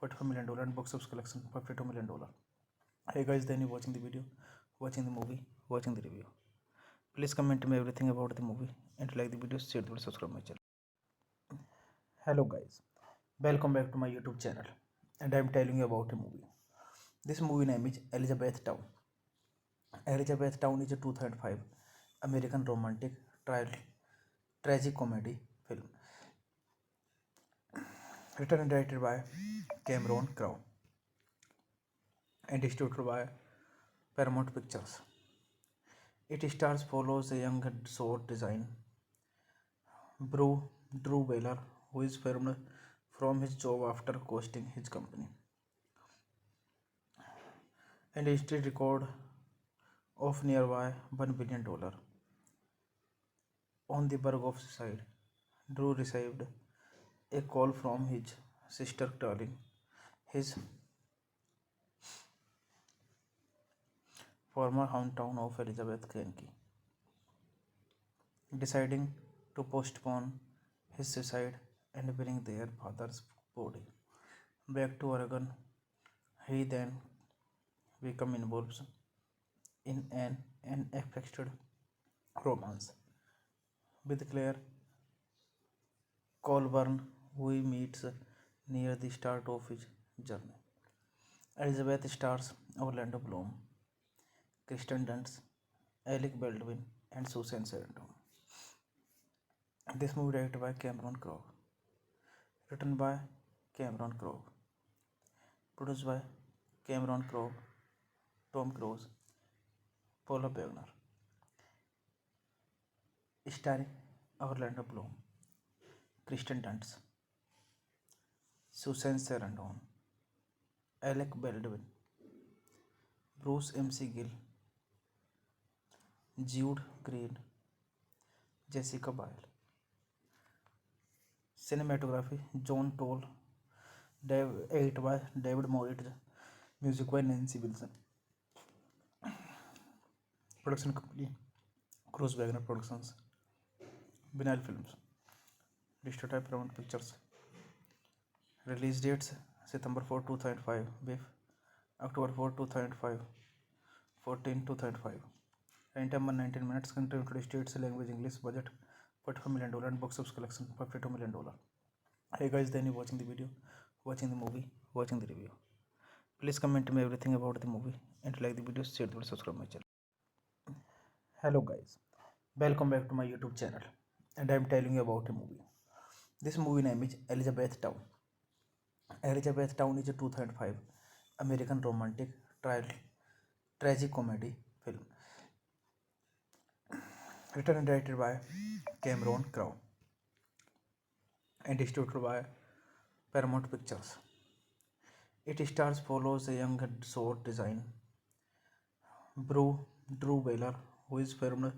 [SPEAKER 1] $45 million and box office collection $52 million. Hey guys, then you watching the video, watching the movie, watching the review. Please comment me everything about the movie and like the video, share the video, subscribe my channel. Hello guys, welcome back to my YouTube channel, and I am telling you about a movie. This movie name is Elizabethtown. Elizabethtown is a 2005 American romantic tragic comedy film written and directed by Cameron Crowe and distributed by Paramount Pictures. It stars follows a young sword design Drew Baylor, who is fired from his job after costing his company and instead record of nearby $1 billion. On the verge of suicide, Drew received a call from his sister telling his former hometown of Elizabeth, Kentucky, deciding to postpone his suicide and bring their father's body back to Oregon. He then become involved in an unexpected romance with Claire Colburn, who he meets near the start of his journey. Elizabeth stars Orlando Bloom, Kristen Dunst, Alec Baldwin, and Susan Sarandon. This movie directed by Cameron Crowe, written by Cameron Crowe, produced by Cameron Crowe, Tom Cruise, Paula Wagner, starring Orlando Bloom, Kristen Dunst, Susan Sarandon, Alec Baldwin, Bruce MC. Gill, Jude Green, Jessica Biel. Cinematography John Toll, edit by David Moritz, music by Nancy Wilson. Production company Cruise Wagner Productions, Vinyl Films, Distributed by Paramount Pictures. Release dates September 4, 2005, BIF October 4, 2005, 14, 2005. Running time 119 minutes. Country United States, language English. Budget $45 million and box office collection $52 million. Hey guys, then you watching the video, watching the movie, watching the review. Please comment me everything about the movie and like the video, share the video, subscribe my channel. Hello guys, welcome back to my YouTube channel, and I am telling you about a movie. This movie name is Elizabethtown. Elizabethtown is a 2005 American romantic tragic comedy film written and directed by Cameron Crowe and distributed by Paramount Pictures. It stars follows a young sword design Drew Baylor, who is fired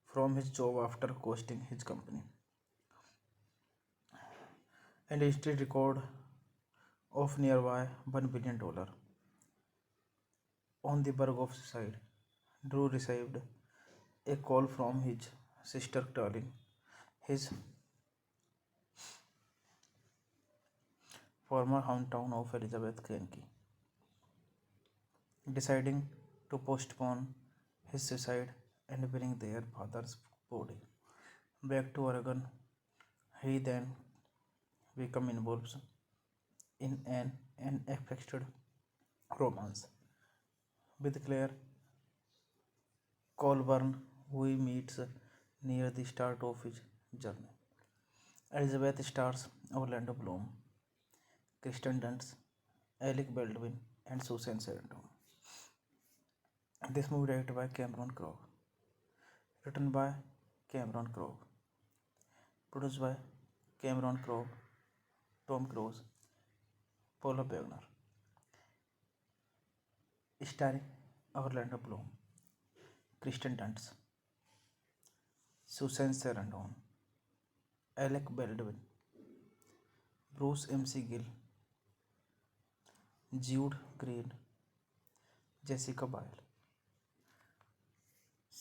[SPEAKER 1] from his job after costing his company and instead record of nearby $1 billion. On the verge of suicide, Drew received a call from his sister telling his former hometown of Elizabeth, Kentucky, deciding to postpone his suicide and bring their father's body back to Oregon. He then become involved in an unexpected romance with Claire Colburn, who he meets near the start of his journey. Elizabeth stars Orlando Bloom, Kristen Dunst, Alec Baldwin, and Susan Sarandon. This movie directed by Cameron Crowe, written by Cameron Crowe, produced by Cameron Crowe, Tom Cruise, Paula Bettner, starring Orlando Bloom, Kristen Dunst, Susan Sarandon, Alec Baldwin, Bruce MC Gill, Jude Green, Jessica Biel.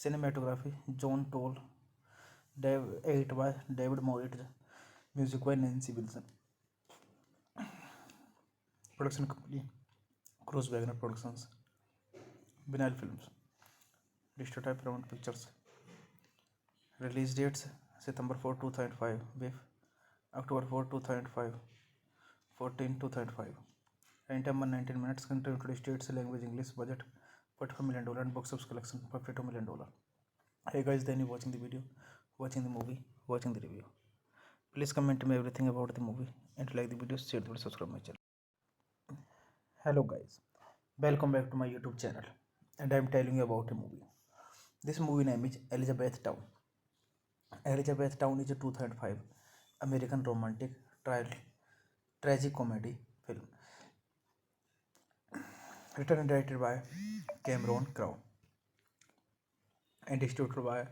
[SPEAKER 1] Cinematography John Toll, edit by David Moritz, music by Nancy Wilson. Production company Cruise Wagner Productions, Vinyl Films, Distributed by Paramount Pictures. Release dates September 4, 2005, with October 4, 2005, 14, 2005. Runtime 119 minutes. Country United States, language English. Budget $45 million and box office collection $52 million. Hey guys, then you watching the video, watching the movie, watching the review. Please comment me everything about the movie and like the video, share the video, subscribe my channel. Hello guys, welcome back to my YouTube channel, and I am telling you about a movie. This movie name is Elizabethtown. Elizabethtown is a 2005 American romantic tragic comedy film written and directed by Cameron Crowe and distributed by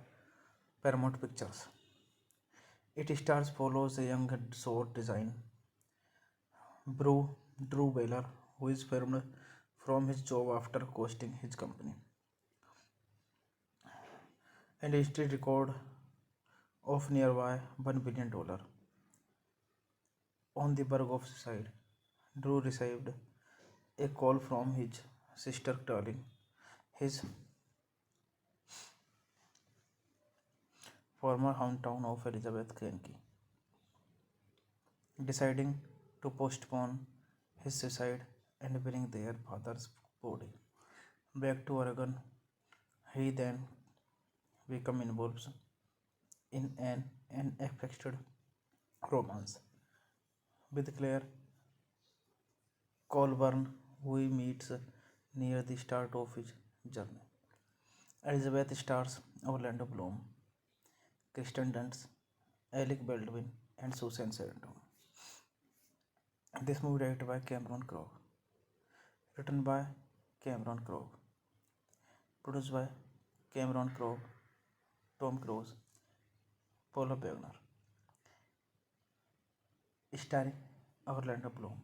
[SPEAKER 1] Paramount Pictures. It stars follows a young sword design Drew Baylor, who is fired from his job after costing his company and a history record of nearby $1 billion. On the verge of suicide, Drew received a call from his sister telling his former hometown of Elizabeth, Kentucky, deciding to postpone his suicide and bring their father's body back to Oregon. He then became involved in an unexpected romance with Claire Colburn, who he meets near the start of his journey. Elizabeth stars Orlando Bloom, Kristen Dunst, Alec Baldwin, and Susan Sarandon. This movie directed by Cameron Crowe, written by Cameron Crowe, produced by Cameron Crowe, Tom Cruise, Paula Bettner, starring Orlando Bloom,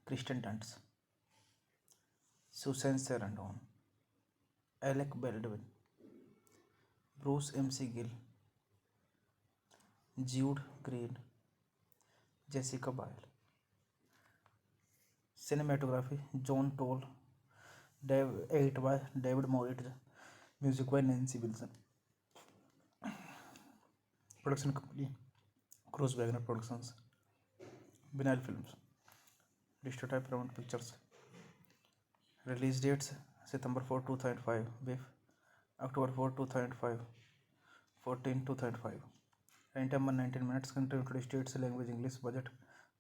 [SPEAKER 1] Kristen Dunst, Susan Sarandon, Alec Baldwin, Bruce MC Gill, Jude Green, Jessica Biel. Cinematography John Toll, edit by David Moritz, music by Nancy Wilson. Production company Cruise Wagner Productions, Vinyl Films, Distributed by Paramount Pictures. Release dates September 4, 2005, with October 4, 2005, 14, 2005. Runtime 119 minutes. Country United States, language English. Budget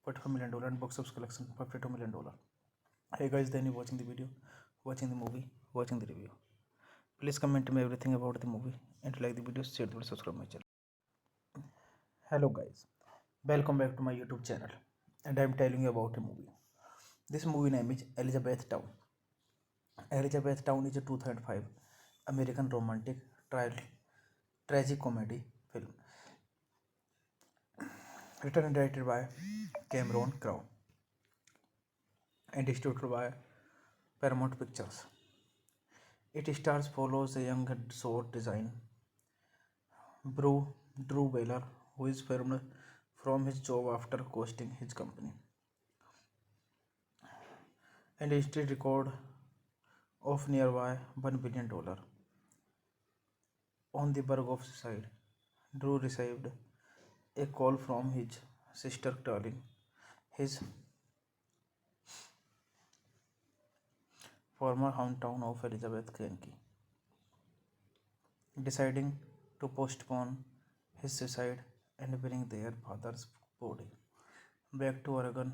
[SPEAKER 1] $45 million and box office collection $52 million. Hey guys, then you watching the video, watching the movie, watching the review. Please comment me everything about the movie and like the video, share the video, subscribe my channel. Hello guys, welcome back to my YouTube channel, and I am telling you about a movie. This movie name is Elizabethtown. Elizabethtown is a 2005 American romantic tragic comedy film written and directed by Cameron Crowe and distributed by Paramount Pictures. It stars follows a young sword design Drew Baylor, who is fired from his job after costing his company and a history record of nearby $1 billion. On the verge of suicide, Drew received a call from his sister telling his former hometown of Elizabeth, Kentucky, deciding to postpone his suicide and bring their father's body back to Oregon.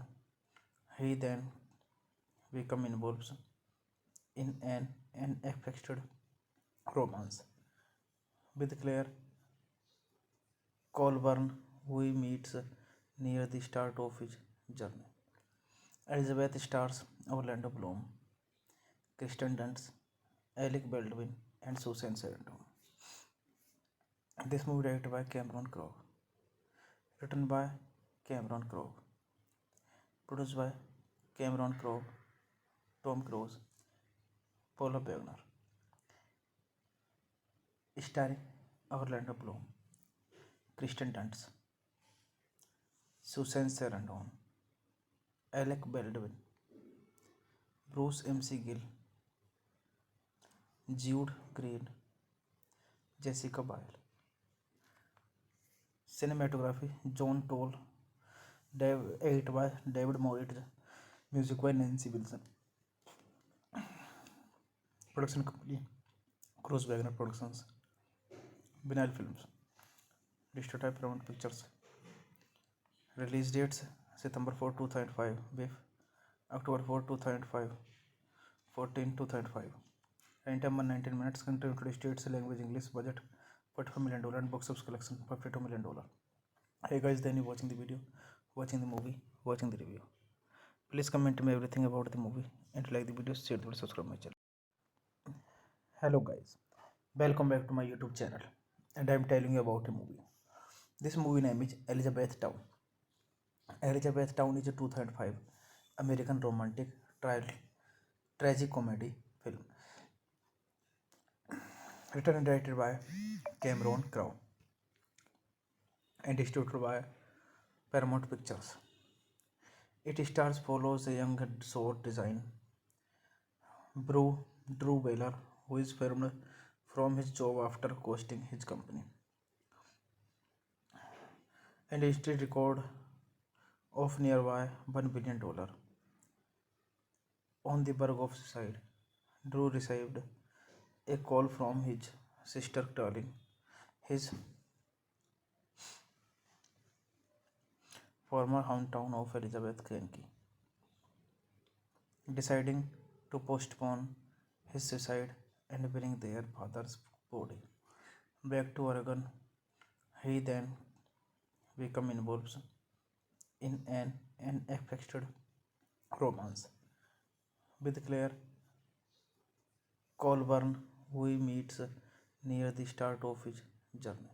[SPEAKER 1] He then become involved in an unexpected romance with Claire Colburn, who he meets near the start of his journey. Elizabeth stars Orlando Bloom, Kristen Dunst, Alec Baldwin, and Susan Sarandon. This movie directed by Cameron Crowe, written by Cameron Crowe, produced by Cameron Crowe, Tom Cruise, Paula Beckner, starring Orlando Bloom, Kristen Dunst, Susan Sarandon, Alec Baldwin, Bruce MC Gill, Jude Green, Jessica Biel. Cinematography John Toll, edit by David Moritz, music by Nancy Wilson. Production company Cruise Wagner Productions, Vinyl Films, Distributed by Paramount Pictures. Release dates September 4, 2005, with October 4, 2005, 14, 2005. Runtime 119 minutes. Country United States, language English. Budget $45 million and box office collection $52 million. Hey guys, then you watching the video, watching the movie, watching the review. Please comment me everything about the movie and like the video, share the video, subscribe my channel. Hello guys, welcome back to my YouTube channel, and I am telling you about a movie. This movie name is Elizabethtown. Elizabethtown is a 2005 American romantic tragic comedy film written and directed by Cameron Crowe and distributed by Paramount Pictures. It stars follows a young sword design Drew Baylor, who is fired from his job after costing his company and a history record of nearby $1 billion. On the verge of suicide, Drew received a call from his sister telling his former hometown of Elizabeth, Kentucky, deciding to postpone his suicide and bring their father's body back to Oregon. He then became involved in an unexpected romance with Claire Colburn, who he meets near the start of his journey.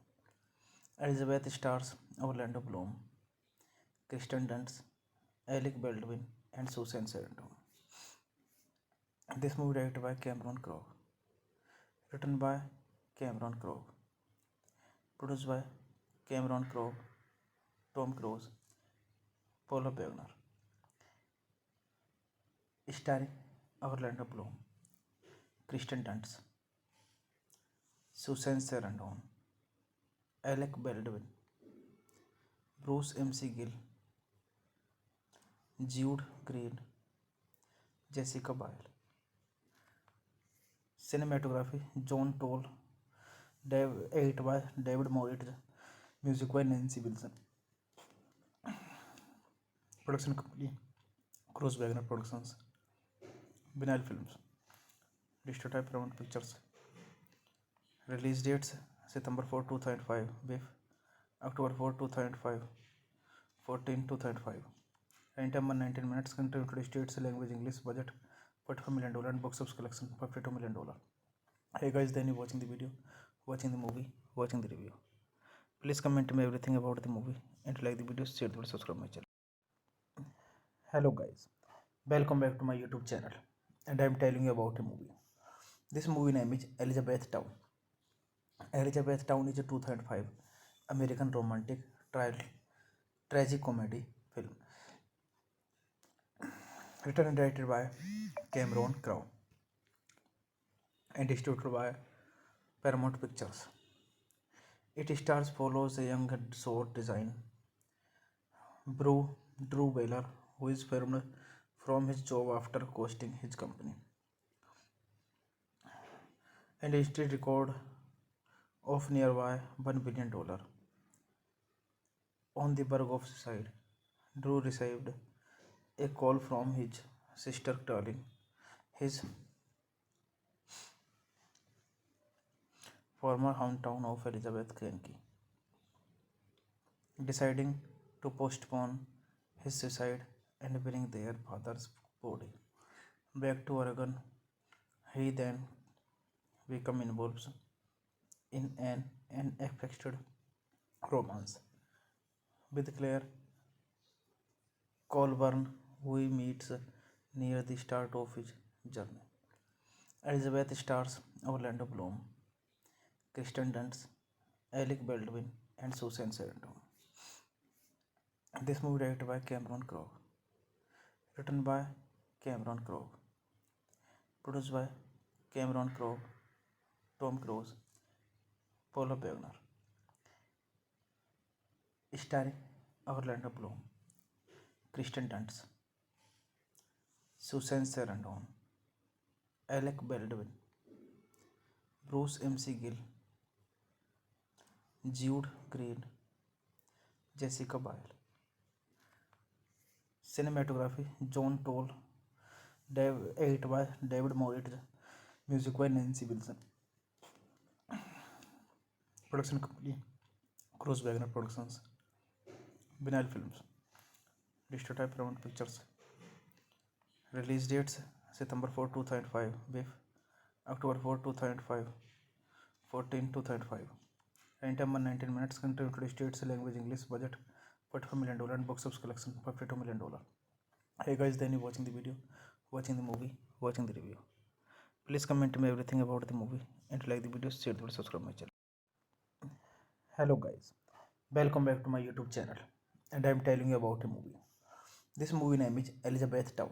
[SPEAKER 1] Elizabeth stars Orlando Bloom, Kristen Dunst, Alec Baldwin, and Susan Sarandon. This movie directed by Cameron Crowe, written by Cameron Crowe, produced by Cameron Crowe, Tom Cruise, Paula Beckner, starring Orlando Bloom, Kristen Dunst, Susan Sarandon, Alec Baldwin, Bruce MC Gill, Jude Green, Jessica Biel. Cinematography John Toll, edit by David Moritz, music by Nancy Wilson. Production company Cruise Wagner Productions, Vinyl Films, Distributed by Paramount Pictures. Release dates September 4, 2005, with October 4, 2005, 14, 2005. Runtime 119 minutes. Country United States, language English. Budget $45 million and box office collection $52 million. Hey guys, then you watching the video, watching the movie, watching the review. Please comment me everything about the movie and like the video, share the video, subscribe my channel. Hello guys, welcome back to my YouTube channel, and I am telling you about a movie. This movie name is Elizabethtown. Elizabethtown is a 2005 American romantic tragic comedy film written and directed by Cameron Crowe and distributed by Paramount Pictures. It stars follows a young sword design Drew Baylor, who is fired from his job after costing his company and a history record of nearby $1 billion. On the verge of suicide, Drew received a call from his sister telling his former hometown of Elizabeth Kentucky, deciding to postpone his suicide and bring their father's body back to Oregon. He then become involved in an unexpected romance with Claire Colburn, who he meets near the start of his journey. Elizabeth stars Orlando Bloom, Kristen Dunst, Alec Baldwin, and Susan Sarandon. This movie directed by Cameron Crowe, written by Cameron Crowe, produced by Cameron Crowe, Tom Cruise, Paula Wagner, starring Orlando Bloom, Kristen Dunst, Susan Sarandon, Alec Baldwin, Bruce MC Gill, Jude Green, Jessica Biel. Cinematography John Toll, edit by David Moritz, music by Nancy Wilson. Production company Cruise Wagner Productions, Vinyl Films, Distributed by Paramount Pictures. Release dates September 4, 2005, with October 4, 2005, 14, 2005. Runtime 119 minutes. Country United States, language English. Budget $45 million and box office collection $52 million. Hey guys, then you watching the video, watching the movie, watching the review. Please comment me everything about the movie and like the video, share the video, subscribe my channel. Hello guys, welcome back to my YouTube channel, and I am telling you about a movie. This movie name is Elizabethtown.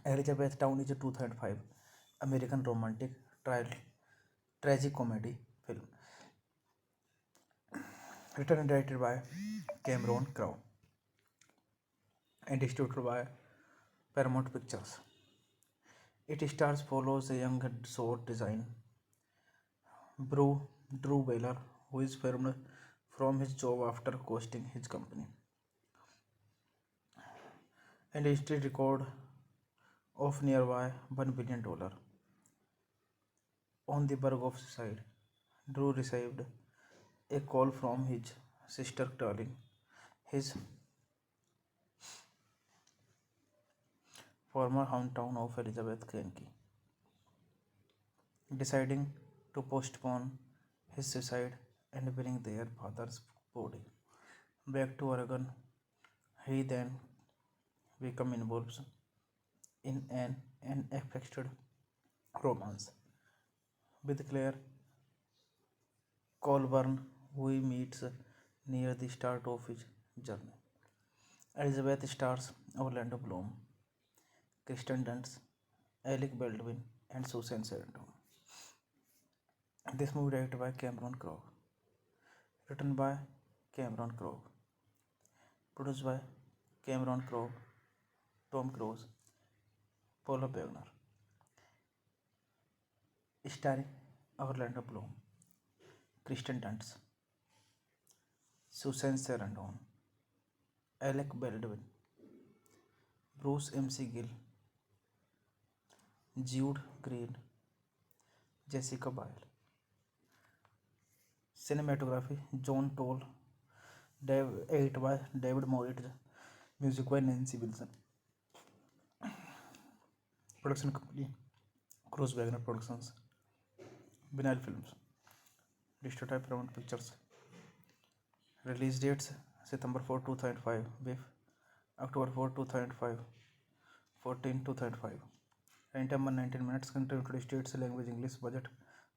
[SPEAKER 1] Elizabethtown is a 2005 American romantic tragic comedy film written and directed by Cameron Crowe and distributed by Paramount Pictures. It stars follows a young sword design Drew Baylor, who is fired from his job after costing his company and history record of nearby $1 billion. On the verge of suicide, Drew received a call from his sister telling his former hometown of Elizabeth Kentucky, deciding to postpone his suicide and bring their father's body back to Oregon. He then become involved in an unexpected romance with Claire Colburn, who he meets near the start of his journey. Elizabeth stars Orlando Bloom, Kristen Dunst, Alec Baldwin, and Susan Sarandon. This movie directed by Cameron Crowe, written by Cameron Crowe, produced by Cameron Crowe, Tom Cruise, Paula Wagner, starring Orlando Bloom, Kristen Dunst, Susan Sarandon, Alec Baldwin, Bruce MC Gill, Jude Green, Jessica Biel. Cinematography John Toll, edit by David Moritz, music by Nancy Wilson. Production company Cruise Wagner Productions, Vinyl Films, distributed by Paramount Pictures. Release dates September 4, 2005, with October 4, 2005, 14, 2005. Runtime 119 minutes. Country United States, language English. Budget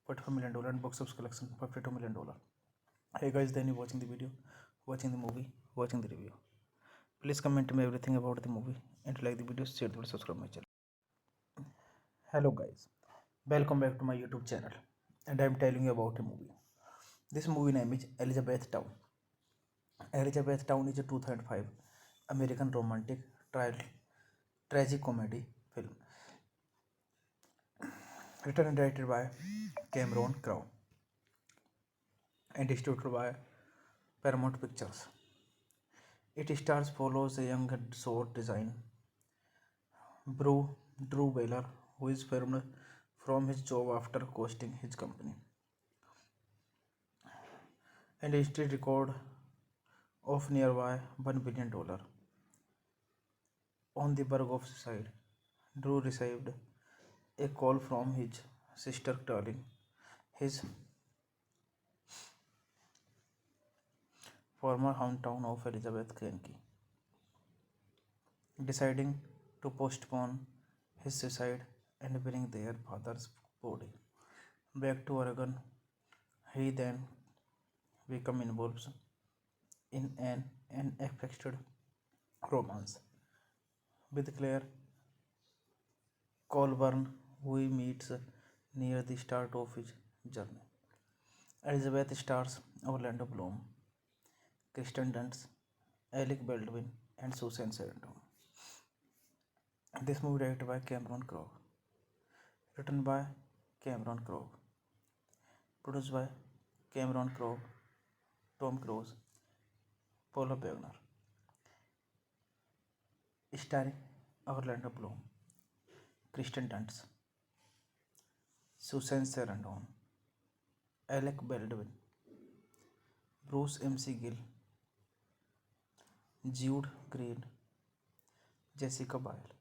[SPEAKER 1] $45 million and box office collection $52 million. Hey guys, then you watching the video, watching the movie, watching the review. Please comment me everything about the movie and like the video, share the video, subscribe my channel. Hello guys, welcome back to my YouTube channel, and I am telling you about a movie. This movie name is Elizabethtown. Elizabethtown is a 2005 American romantic tragic comedy film written and directed by Cameron Crowe and distributed by Paramount Pictures. It stars follows a young sword design Drew Baylor, who is fired from his job after costing his company and history record of nearby $1 billion. On the verge of suicide, Drew received a call from his sister telling his former hometown of Elizabeth, Kentucky, deciding to postpone his suicide and bring their father's body back to Oregon. He then became involved in an unexpected romance with Claire Colburn, who he meets near the start of his journey. Elizabeth stars Orlando Bloom, Kristen Dunst, Alec Baldwin, and Susan Sarandon. This movie directed by Cameron Crowe, written by Cameron Crowe, produced by Cameron Crowe, Tom Cruise, Paula Wagner, starring Orlando Bloom, Kristen Dunst, Susan Sarandon, Alec Baldwin, Bruce MC Gill, Jude Green, Jessica Biel.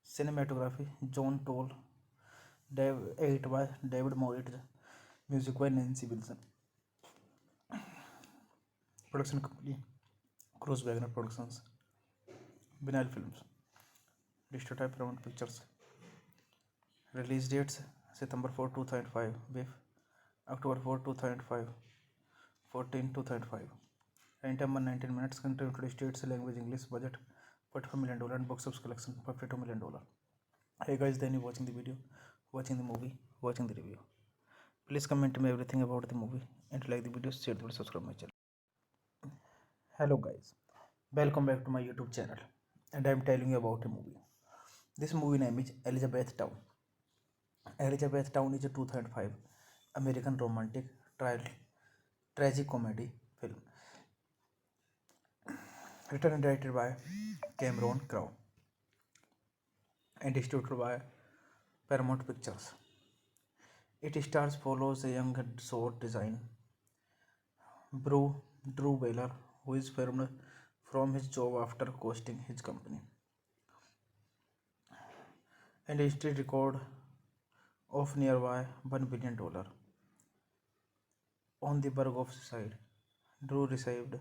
[SPEAKER 1] Cinematography John Toll, edit by David Moritz, music by Nancy Wilson. Production company Cruise Wagner Productions, Vinyl Films, Distributed by Paramount Pictures. Release dates September 4, 2005, with October 4, 2005, 14, 2005. Runtime 119 minutes. Country United States, language English. Budget $45 million and box office collection $52 million. Hey guys, then you watching the video, watching the movie, watching the review. Please comment me everything about the movie and like the video, share the video, subscribe my channel. Hello guys, welcome back to my YouTube channel, and I am telling you about a movie. This movie name is Elizabethtown. Elizabethtown is a 2005 American romantic tragic comedy film written and directed by Cameron Crowe and distributed by Paramount Pictures. It stars follows a young short design Drew Baylor, who is fired from his job after costing his company and history record of nearby $1 billion. On the verge of suicide, Drew received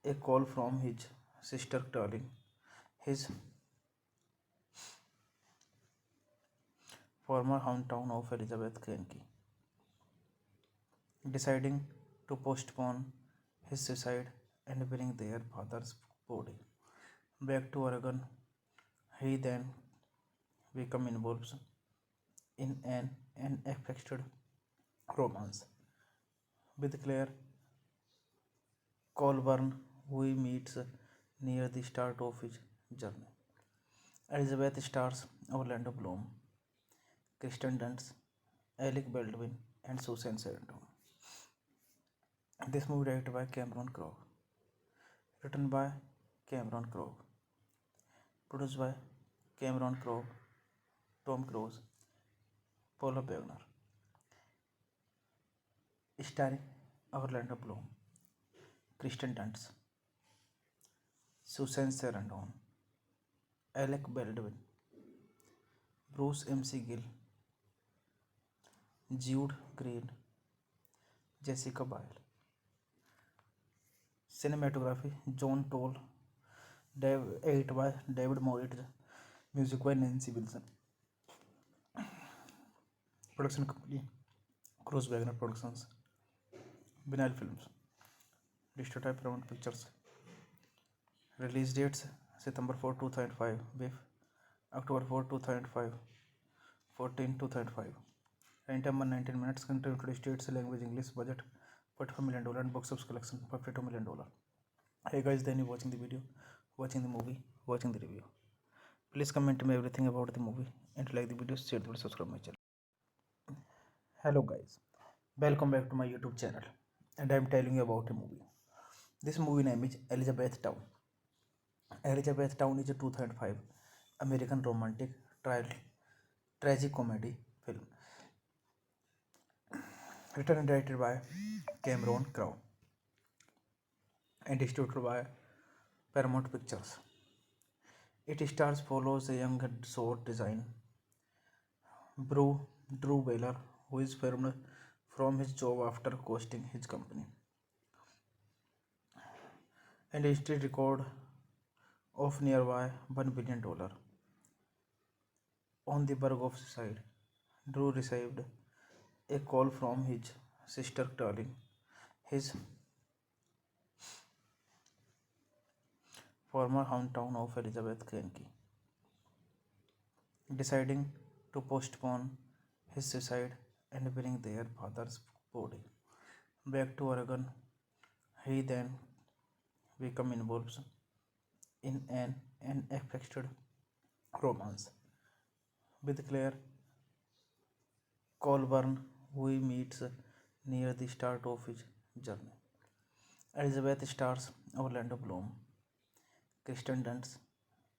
[SPEAKER 1] a call from his sister telling his former hometown of Elizabeth, Kentucky, deciding to postpone his suicide and bring their father's body back to Oregon. He then became involved in an unexpected romance with Claire Colburn, who he meets near the start of his journey. Elizabeth stars Orlando Bloom, Kristen Dunst, Alec Baldwin, and Susan Sarandon. This movie directed by Cameron Crowe, written by Cameron Crowe, produced by Cameron Crowe, Tom Cruise, Paula Wagner, starring Orlando Bloom, Kristen Dunst, Susan Sarandon, Alec Baldwin, Bruce MC Gill, Jude Green, Jessica Biel. Cinematography John Toll, edit by David Moritz, music by Nancy Wilson. Production company Cruise Wagner Productions, Vinyl Films, distributed by Paramount Pictures. Release dates September 4, 2005, with October 4, 2005, 14, 2005. Runtime 119 minutes. Country United States, language English. Budget $45 million and box office collection $52 million. Hey guys, then you watching the video, watching the movie, watching the review. Please comment me everything about the movie and like the video, share the video, subscribe my channel. Hello guys, welcome back to my YouTube channel, and I am telling you about a movie. This movie name is Elizabethtown. Elizabeth Town is a 2005 American romantic tragic comedy film written and directed by Cameron Crowe and distributed by Paramount Pictures. It stars follows a young sword design Drew Baylor, who is fired from his job after costing his company, and instead record of nearby $1 billion. On the verge of suicide, Drew received a call from his sister telling his former hometown of Elizabeth, Kentucky, deciding to postpone his suicide and bring their father's body back to Oregon. He then became involved in an unexpected romance with Claire Colburn, who he meets near the start of his journey. Elizabeth stars Orlando Bloom, Kristen Dunst,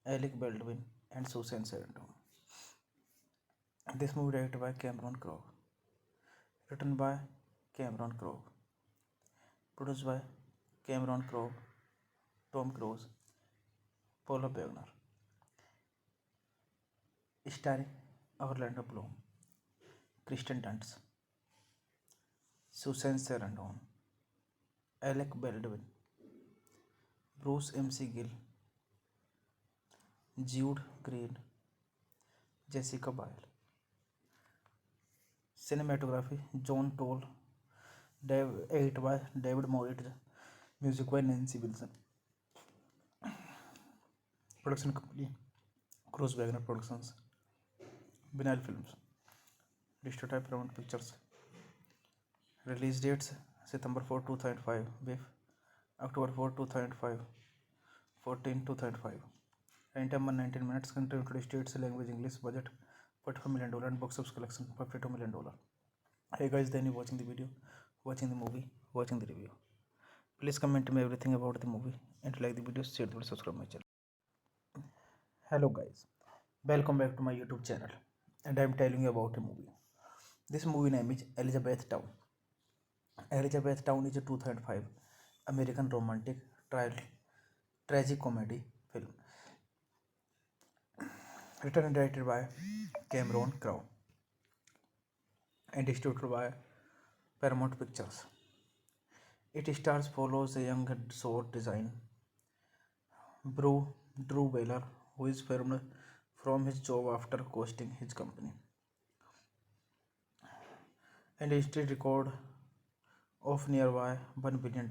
[SPEAKER 1] Alec Baldwin, and Susan Sarandon. This movie directed by Cameron Crowe, written by Cameron Crowe, produced by Cameron Crowe, Tom Cruise, Paula Wagner, starring Orlando Bloom, Kristen Dunst, Susan Sarandon, Alec Baldwin, Bruce MC Gill, Jude Green, Jessica Biel. Cinematography John Toll, edit by David Moritz, music by Nancy Wilson. Production company Cruise Wagner Productions, Vinyl Films, distributed by Paramount Pictures. Release dates September 4, 2005, with October 4, 2005, 14, 2005. Runtime 119 minutes. Country United States, language English. Budget $45 million and box office collection $52 million. Hey guys, then you watching the video, watching the movie, watching the review. Please comment me everything about the movie and like the video, share the video, subscribe my channel. Hello guys, welcome back to my YouTube channel, and I am telling you about a movie. This movie name is Elizabeth Town. Elizabeth Town is a 2005 American romantic tragic comedy film written and directed by Cameron Crowe and distributed by Paramount Pictures. It stars follows a young sword design Drew Baylor, who is fired from his job after costing his company, and instead record of nearby $1 billion.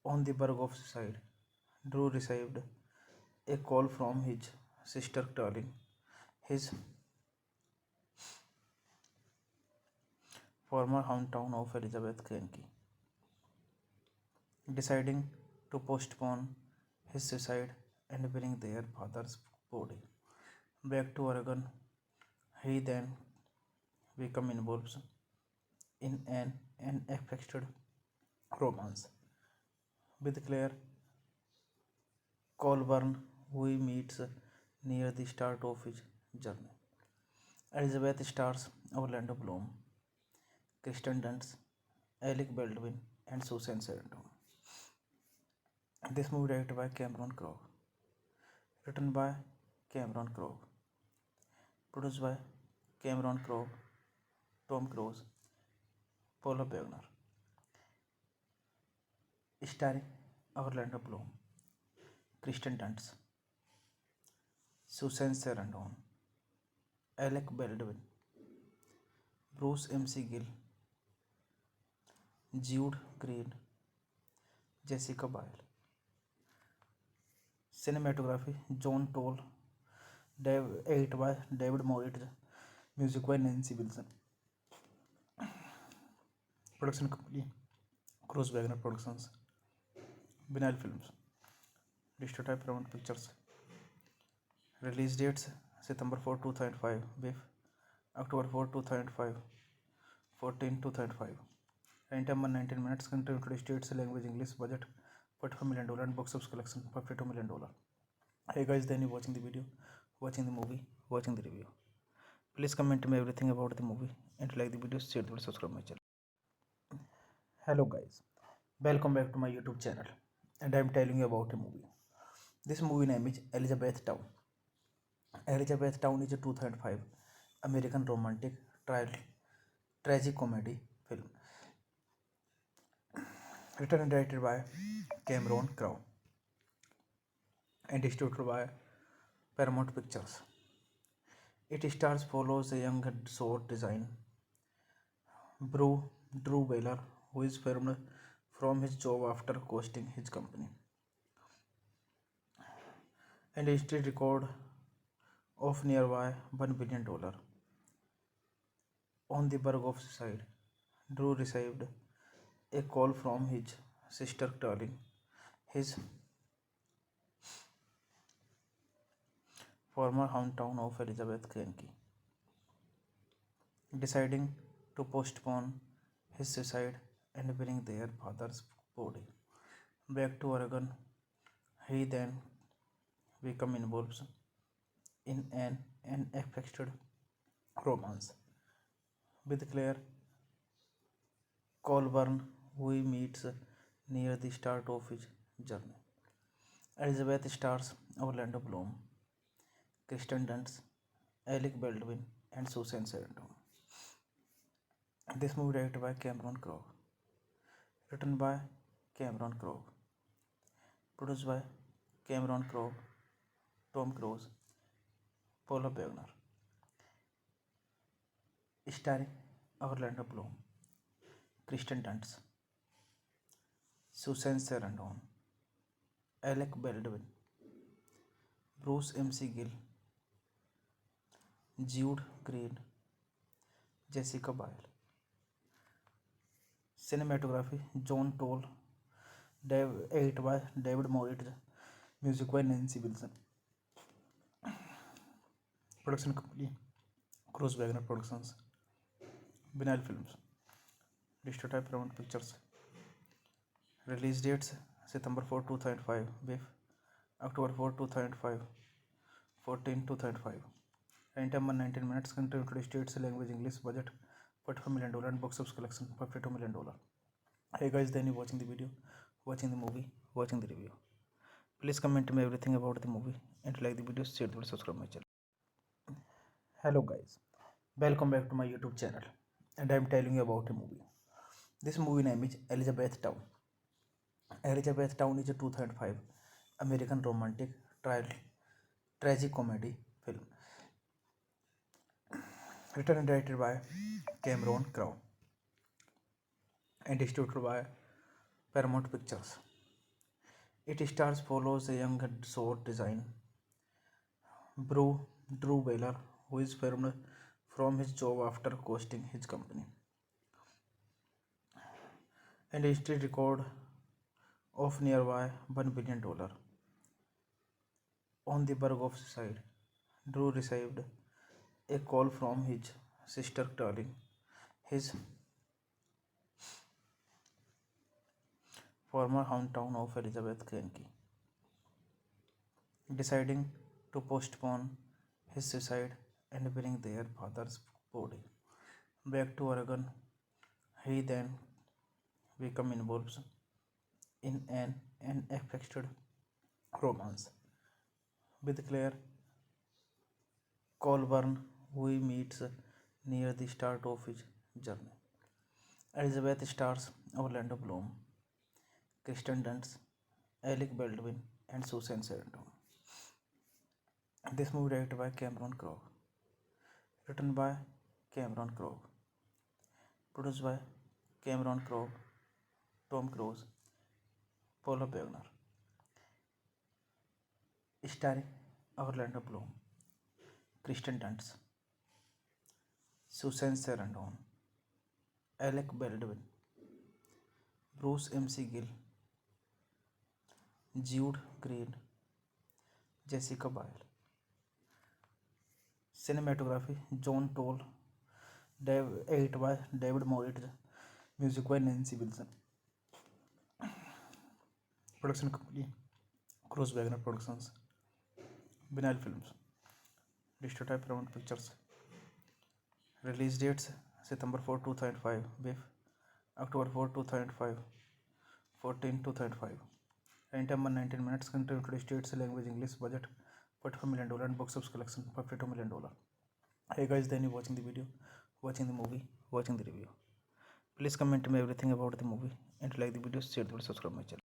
[SPEAKER 1] On the verge of suicide, Drew received a call from his sister telling his former hometown of Elizabeth, Kentucky, deciding to postpone his suicide and bring their father's body back to Oregon. He then became involved in an unexpected romance with Claire Colburn, who he meets near the start of his journey. Elizabeth stars Orlando Bloom, Kristen Dunst, Alec Baldwin, and Susan Sarandon. This movie directed by Cameron Crowe, written by Cameron Crowe, produced by Cameron Crowe, Tom Cruise, Paula Wagner, starring Orlando Bloom, Kristen Dunst, Susan Sarandon, Alec Baldwin, Bruce MC Gill, Jude Green, Jessica Biel. Cinematography John Toll, edit by David Moritz, music by Nancy Wilson. Production company Cruise Wagner Productions, Vinyl Films, distributed by Paramount Pictures. Release dates September 4, 2005, with October 4, 2005, 14, 2005. Runtime 119 minutes. Country United States, language English. Budget $45 million and box office collection $52 million. Hey guys, then you watching the video, watching the movie, watching the review. Please comment me everything about the movie and like the video, share the video, subscribe my channel. Hello guys, welcome back to my YouTube channel, and I am telling you about a movie. This movie name is Elizabethtown. Elizabethtown is a 2005 American romantic tragic-comedy film written and directed by Cameron Crowe and distributed by Paramount Pictures. It stars follows a young sword design Drew Baylor, who is fired from his job after costing his company and history record of nearby $1 billion. On the verge of suicide, Drew received a call from his sister telling his former hometown of Elizabeth, Kentucky, deciding to postpone his suicide and bring their father's body back to Oregon. He then became involved in an unexpected romance with Claire Colburn, who he meets near the start of his journey. Elizabeth stars Orlando Bloom, Kristen Dunst, Alec Baldwin, and Susan Sarandon. This movie directed by Cameron Crowe, written by Cameron Crowe, produced by Cameron Crowe, Tom Cruise, Paula Wagner, starring Orlando Bloom, Kristen Dunst, Susan Sarandon, Alec Baldwin, Bruce MC Gill, Jude Green, Jessica Biel. Cinematography John Toll, edit by David Moritz, music by Nancy Wilson. Production company Cruise Wagner Productions, Vinyl Films, Distributed by Paramount Pictures. Release dates September 4, 2005, with October 4, 2005, 14, 2005. Runtime 19 minutes. Country United States, language English. Budget $45 million and box office collection $52 million. Hey guys, then you watching the video, watching the movie, watching the review. Please comment me everything about the movie and like the video, share the video, subscribe my channel. Hello guys, welcome back to my YouTube channel, and I am telling you about a movie. This movie name is Elizabethtown. Elizabethtown is a 2005 American romantic tragic-comedy film written and directed by Cameron Crowe and distributed by Paramount Pictures. It stars follows a young sword design Drew Baylor, who is fired from his job after costing his company and history record of nearby $1 billion. On the verge of suicide, Drew received a call from his sister telling his former hometown of Elizabeth, Kentucky, deciding to postpone his suicide and bring their father's body back to Oregon. He then became involved in an unexpected romance with Claire Colburn, who he meets near the start of his journey. Elizabeth stars Orlando Bloom, Kristen Dunst, Alec Baldwin, and Susan Sarandon. This movie directed by Cameron Crowe, written by Cameron Crowe, produced by Cameron Crowe, Tom Cruise, Paula Wagner, starring Orlando Bloom, Kristen Dunst, Susan Sarandon, Alec Baldwin, Bruce MC Gill, Jude Green, Jessica Biel. Cinematography John Toll, edit by David Moritz, music by Nancy Wilson. Production company Cruz Wagner Productions, Vinyl Films, Distributed Paramount Pictures. Release dates September 4, 2005, BIF October 4, 2005, 14, 2005. Runtime 119 minutes. Country United States, language English. Budget $45 million and box office collection $52 million. Hey guys, then you watching the video, watching the movie, watching the review. Please comment me everything about the movie and like the video, share the video, subscribe my channel.